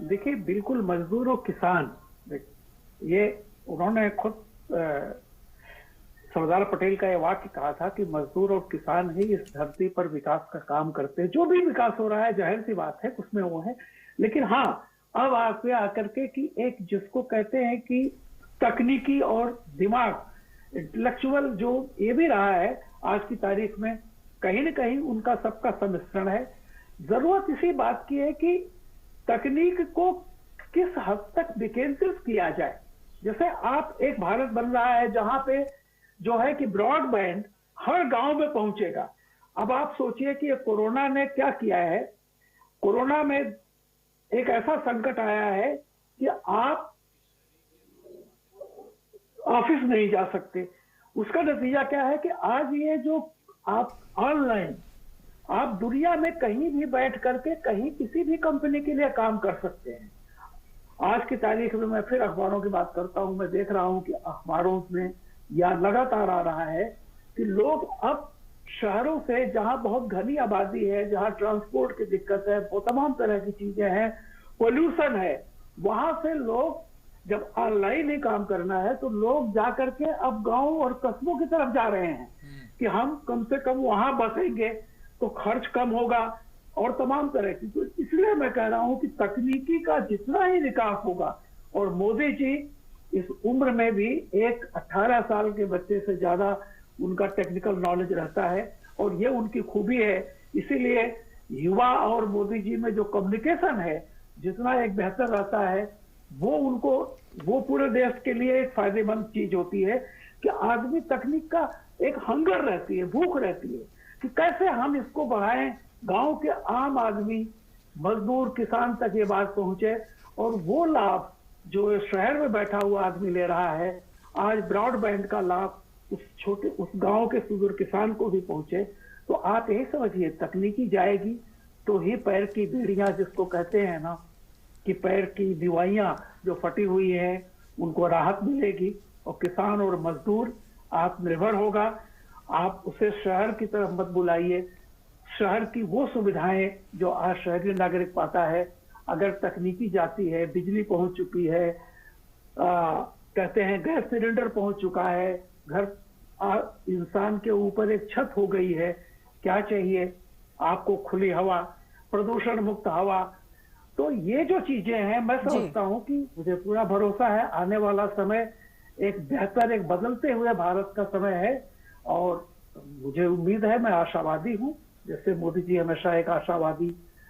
देखिए, बिल्कुल मजदूर और किसान, ये उन्होंने खुद सरदार पटेल का ये वाक्य कहा था कि मजदूर और किसान ही इस धरती पर विकास का काम करते हैं। जो भी विकास हो रहा है जाहिर सी बात है उसमें वो है, लेकिन हाँ अब आगे आकर के कि एक जिसको कहते हैं कि तकनीकी और दिमाग, इंटेलेक्चुअल, जो ये भी रहा है आज की तारीख में, कहीं न कहीं उनका सबका सम्मिश्रण है। जरूरत इसी बात की है कि तकनीक को किस हद तक विकेंद्रित किया जाए। जैसे आप एक भारत बन रहा है जहां पे जो है कि ब्रॉडबैंड हर गांव में पहुंचेगा। अब आप सोचिए कि कोरोना ने क्या किया है। कोरोना में एक ऐसा संकट आया है कि आप ऑफिस नहीं जा सकते। उसका नतीजा क्या है कि आज ये जो आप ऑनलाइन, आप दुनिया में कहीं भी बैठ करके कहीं किसी भी कंपनी के लिए काम कर सकते हैं। आज की तारीख में मैं फिर अखबारों की बात करता हूं, मैं देख रहा हूं कि अखबारों में या लगातार आ रहा है कि लोग अब शहरों से, जहां बहुत घनी आबादी है, जहां ट्रांसपोर्ट की दिक्कत है, वो तमाम तरह की चीजें हैं, पोल्यूशन है, वहां से लोग जब ऑनलाइन ही काम करना है तो लोग जाकर के अब गांव और कस्बों की तरफ जा रहे हैं कि हम कम से कम वहां बसेंगे तो खर्च कम होगा और तमाम तरह की। तो इसलिए मैं कह रहा हूं कि तकनीकी का जितना ही विकास होगा, और मोदी जी इस उम्र में भी एक 18 साल के बच्चे से ज्यादा उनका टेक्निकल नॉलेज रहता है और ये उनकी खूबी है। इसीलिए युवा और मोदी जी में जो कम्युनिकेशन है जितना एक बेहतर रहता है, वो पूरे देश के लिए एक फायदेमंद चीज होती है कि आदमी तकनीक का एक हंगर रहती है, भूख रहती है कि कैसे हम इसको बढ़ाएं, गांव के आम आदमी, मजदूर, किसान तक ये बात पहुंचे और वो लाभ जो शहर में बैठा हुआ आदमी ले रहा है, आज ब्रॉडबैंड का लाभ उस गांव के सुदूर किसान को भी पहुंचे। तो आप यही समझिए, तकनीकी जाएगी तो ही पैर की बीड़ियां, जिसको कहते हैं ना कि पैर की दीवाइयां जो फटी हुई है, उनको राहत मिलेगी और किसान और मजदूर आत्मनिर्भर होगा। आप उसे शहर की तरफ मत बुलाइए। शहर की वो सुविधाएं जो आज शहरी नागरिक पाता है, अगर तकनीकी जाती है, बिजली पहुंच चुकी है, कहते हैं गैस सिलेंडर पहुंच चुका है, घर इंसान के ऊपर एक छत हो गई है, क्या चाहिए आपको? खुली हवा, प्रदूषण मुक्त हवा। तो ये जो चीजें हैं, मैं समझता हूं कि मुझे पूरा भरोसा है आने वाला समय एक बेहतर, एक बदलते हुए भारत का समय है और मुझे उम्मीद है, मैं आशावादी हूं। जैसे मोदी जी हमेशा एक आशावादी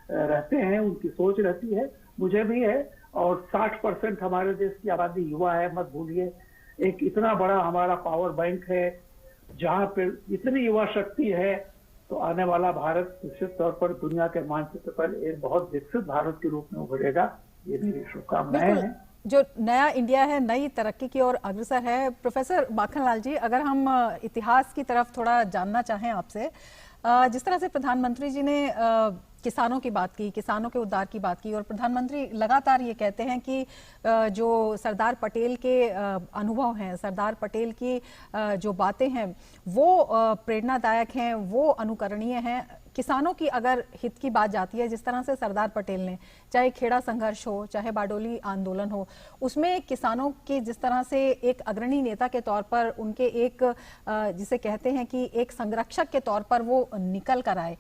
रहते हैं, उनकी सोच रहती है, मुझे भी है। और 60% हमारे देश की आबादी युवा है, मत भूलिए। एक इतना बड़ा हमारा पावर बैंक है, जहां पे इतनी युवा शक्ति है, तो आने वाला भारत निश्चित तौर पर दुनिया के मानचित्र पर एक बहुत विकसित भारत के रूप में उभरेगा। ये मेरी शुभकामनाएं हैं। जो नया इंडिया है, नई तरक्की की ओर अग्रसर है। प्रोफेसर माखनलाल जी, अगर हम इतिहास की तरफ थोड़ा जानना चाहें आपसे, जिस तरह से प्रधानमंत्री जी ने किसानों की बात की, किसानों के उद्धार की बात की, और प्रधानमंत्री लगातार ये कहते हैं कि जो सरदार पटेल के अनुभव हैं, सरदार पटेल की जो बातें हैं, वो प्रेरणादायक हैं, वो अनुकरणीय हैं। किसानों की अगर हित की बात जाती है, जिस तरह से सरदार पटेल ने, चाहे खेड़ा संघर्ष हो, चाहे बारडोली आंदोलन हो, उसमें किसानों के जिस तरह से एक अग्रणी नेता के तौर पर, उनके एक जिसे कहते हैं कि एक संरक्षक के तौर पर वो निकल कर आए।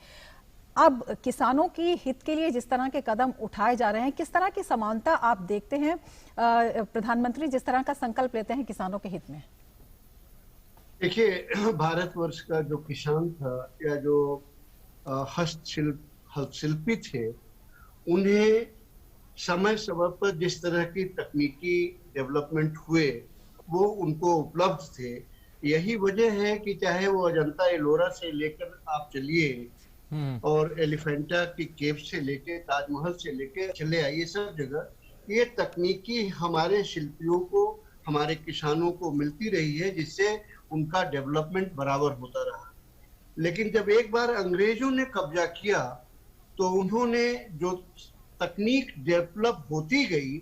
अब किसानों की हित के लिए जिस तरह के कदम उठाए जा रहे हैं, किस तरह की समानता आप देखते हैं? प्रधानमंत्री जिस तरह का संकल्प लेते हैं किसानों के हित में। देखिए, भारतवर्ष का जो किसान था या जो हस्तशिल्पी थे, उन्हें समय समय पर जिस तरह की तकनीकी डेवलपमेंट हुए वो उनको उपलब्ध थे। यही वजह है कि चाहे वो अजंता एलोरा से लेकर आप चलिए और एलिफेंटा की केव से लेके ताजमहल से लेके चले आइए, सब जगह ये तकनीकी हमारे शिल्पियों को, हमारे किसानों को मिलती रही है, जिससे उनका डेवलपमेंट बराबर होता रहा। लेकिन जब एक बार अंग्रेजों ने कब्जा किया तो उन्होंने जो तकनीक डेवलप होती गई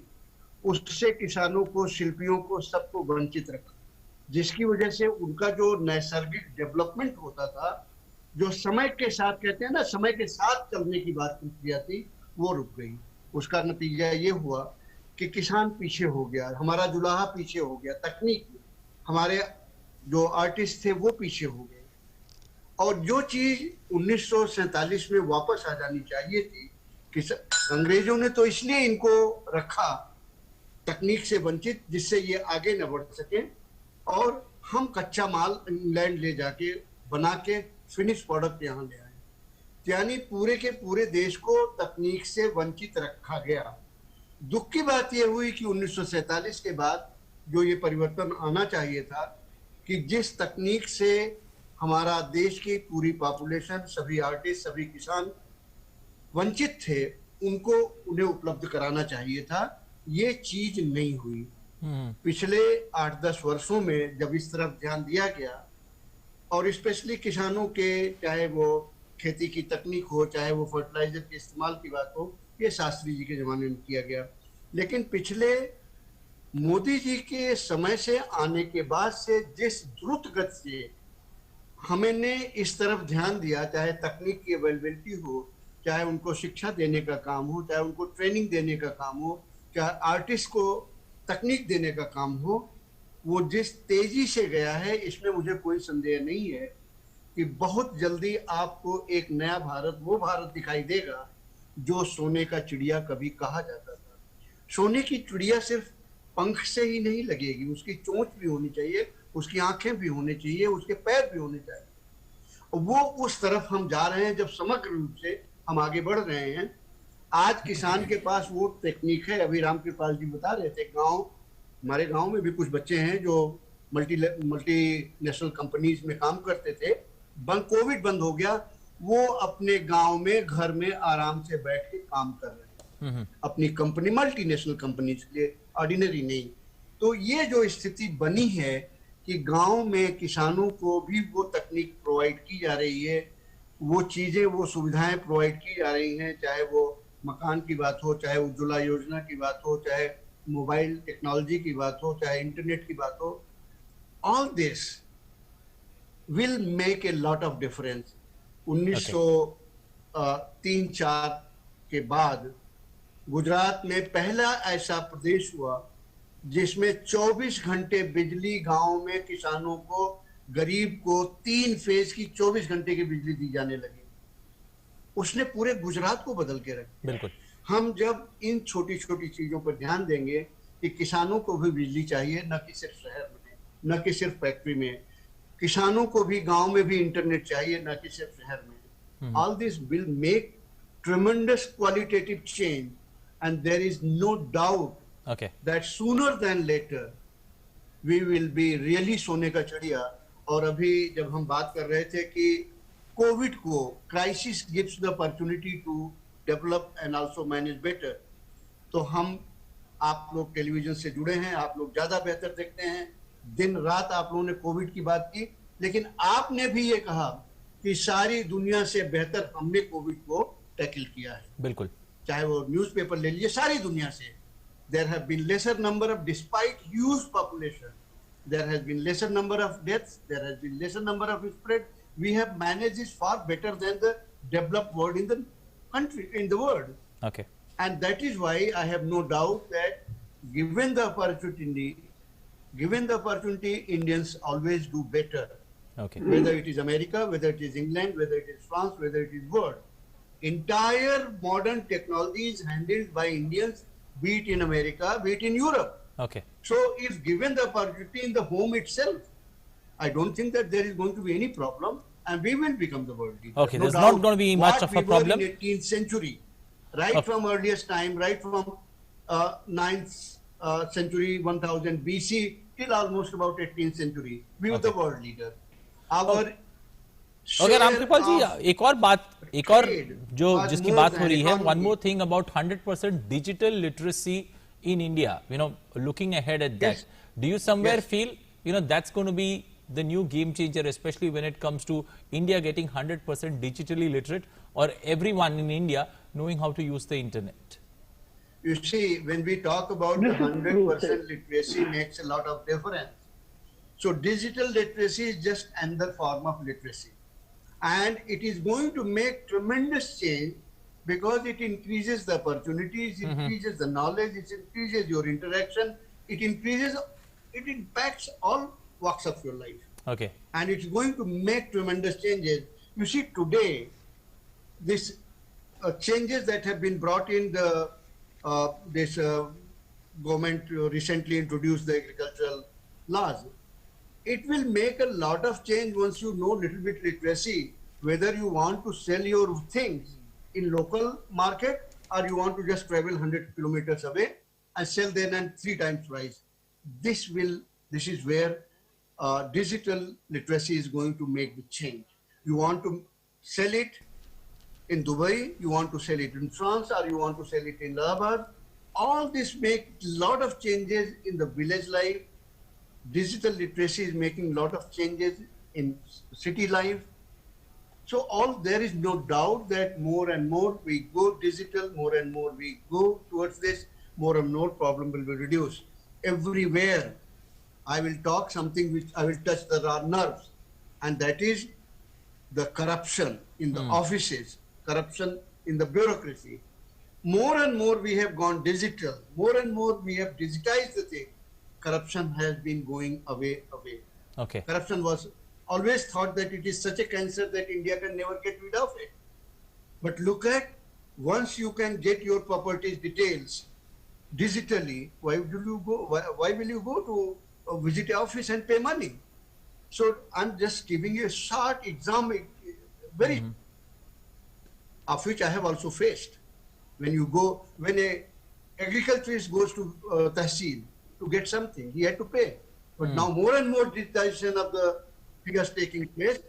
उससे किसानों को, शिल्पियों को, सबको वंचित रखा, जिसकी वजह से उनका जो नैसर्गिक डेवलपमेंट होता था, जो समय के साथ, कहते हैं ना, समय के साथ चलने की बात प्रक्रिया थी, वो रुक गई। उसका नतीजा ये हुआ कि किसान पीछे हो गया, हमारा जुलाहा पीछे हो गया, तकनीक में हमारे जो आर्टिस्ट थे वो पीछे हो गए। और जो चीज 1947 में वापस आ जानी चाहिए थी, कि अंग्रेजों ने तो इसलिए इनको रखा तकनीक से वंचित, जिससे ये आगे न बढ़ सके और हम कच्चा माल इंग्लैंड ले जाके बना के फिनिश प्रोडक्ट यहाँ ले आए। यानी पूरे के पूरे देश को तकनीक से वंचित रखा गया। दुख की बात यह हुई कि 1947 के बाद जो ये परिवर्तन आना चाहिए था, कि जिस तकनीक से हमारा देश की पूरी पॉपुलेशन, सभी आर्टिस्ट, सभी किसान वंचित थे, उनको उन्हें उपलब्ध कराना चाहिए था। ये चीज नहीं हुई। पिछले 8-10 वर्षों में जब इस तरफ ध्यान दिया गया, और स्पेशली किसानों के, चाहे वो खेती की तकनीक हो, चाहे वो फर्टिलाइजर के इस्तेमाल की बात हो, ये शास्त्री जी के जमाने में किया गया। लेकिन पिछले मोदी जी के समय से आने के बाद से जिस द्रुत गति से हमने इस तरफ ध्यान दिया, चाहे तकनीक की अवेलेबिलिटी हो, चाहे उनको शिक्षा देने का काम हो, चाहे उनको ट्रेनिंग देने का काम हो, चाहे आर्टिस्ट को तकनीक देने का काम हो, वो जिस तेजी से गया है, इसमें मुझे कोई संदेह नहीं है कि बहुत जल्दी आपको एक नया भारत, वो भारत दिखाई देगा जो सोने का चिड़िया कभी कहा जाता था। सोने की चिड़िया सिर्फ पंख से ही नहीं लगेगी, उसकी चोंच भी होनी चाहिए, उसकी आंखें भी होनी चाहिए, उसके पैर भी होने चाहिए। वो उस तरफ हम जा रहे हैं जब समग्र रूप से हम आगे बढ़ रहे हैं। आज किसान के पास वो टेक्निक है। अभी रामकृपाल जी बता रहे थे, हमारे गांव में भी कुछ बच्चे हैं जो मल्टीनेशनल कंपनीज में काम करते थे। कोविड बंद हो गया, वो अपने गांव में घर में आराम से बैठ के काम कर रहे हैं अपनी कंपनी, मल्टीनेशनल कंपनीज के लिए, ऑर्डिनरी नहीं। तो ये जो स्थिति बनी है कि गांव में किसानों को भी वो तकनीक प्रोवाइड की जा रही है, वो चीजें, वो सुविधाएं प्रोवाइड की जा रही हैं, चाहे वो मकान की बात हो, चाहे उज्ज्वला योजना की बात हो, चाहे मोबाइल टेक्नोलॉजी की बात हो, चाहे इंटरनेट की बात हो। All this will make a lot of difference. 1903-4 के बाद गुजरात में पहला ऐसा प्रदेश हुआ जिसमें 24 घंटे बिजली गांव में किसानों को, गरीब को 3 फेज की 24 घंटे की बिजली दी जाने लगी। उसने पूरे गुजरात को बदल के रखा। बिल्कुल। हम जब इन छोटी छोटी चीजों पर ध्यान देंगे कि किसानों को भी बिजली चाहिए, न कि सिर्फ शहर में, न कि सिर्फ फैक्ट्री में, किसानों को भी गांव में भी इंटरनेट चाहिए, न कि सिर्फ शहर में। All this will make tremendous qualitative change and there is no doubt that sooner than later we will be really सोने का चिड़िया। और अभी जब हम बात कर रहे थे कि कोविड को, crisis gives the opportunity to develop and also manage better, तो हम, आप लोग टेलीविजन से जुड़े हैं, आप लोग ज्यादा बेहतर देखते हैं, दिन रात आप लोगों ने कोविड की बात की, लेकिन आपने भी ये कहा कि सारी दुनिया से बेहतर हमने कोविड को टैकल किया है। बिल्कुल। चाहे वो न्यूज़पेपर ले लीजिए, सारी दुनिया से there have been lesser number of, despite huge population, there has been lesser number of deaths, there has been lesser number of spread. We have managed this far better than the developed world in the country, in the world. Okay. And that is why I have no doubt that given the opportunity, Indians always do better. Okay. Whether it is America, whether it is England, whether it is France, whether it is world. Entire modern technology is handled by Indians, be it in America, be it in Europe. Okay. So if given the opportunity in the home itself, I don't think that there is going to be any problem, and we will become the world leader. Okay, there's not going to be much of a problem. In 18th century, right from earliest time, right from 9th century, 1000 BC, till almost about 18th century, we were the world leader. Our Okay, Ramkripal जी, एक और जो जिसकी बात हो रही है, one more thing about 100% digital literacy in India, looking ahead at that. Yes. Do you somewhere feel, that's going to be the new game changer, especially when it comes to India getting 100% digitally literate, or everyone in India knowing how to use the internet? You see, when we talk about 100% literacy makes a lot of difference. So digital literacy is just another form of literacy. And it is going to make tremendous change because it increases the opportunities, it increases the knowledge, it increases your interaction, it impacts all walks of your life. Okay. And it's going to make tremendous changes. You see, today, this changes that have been brought in the this government recently introduced the agricultural laws. It will make a lot of change once you know little bit literacy, whether you want to sell your things in local market or you want to just travel 100 kilometers away and sell them and 3 times price. This is where digital literacy is going to make the change. You want to sell it in Dubai, you want to sell it in France, or you want to sell it in Allahabad. All this make a lot of changes in the village life. Digital literacy is making a lot of changes in city life. So there is no doubt that more and more we go digital, more and more we go towards this. more and more problem will be reduced. Everywhere I will talk something which I will touch the nerves, and that is the corruption in the offices, corruption in the bureaucracy. More and more we have gone digital, more and more we have digitized the thing. Corruption has been going away. Okay. Corruption was always thought that it is such a cancer that India can never get rid of it. But look at, once you can get your properties details digitally, why will you go to visit the office and pay money? So I'm just giving you a short example, very of which I have also faced. When a agriculturist goes to Tahsil to get something, he had to pay. But now more and more digitization of the figures taking place,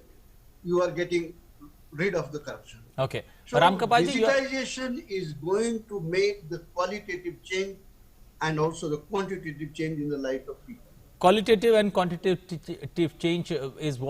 you are getting rid of the corruption. Okay. So Ram Kapal ji, digitization is going to make the qualitative change and also the quantitative change in the life of people. qualitative and quantitative change is what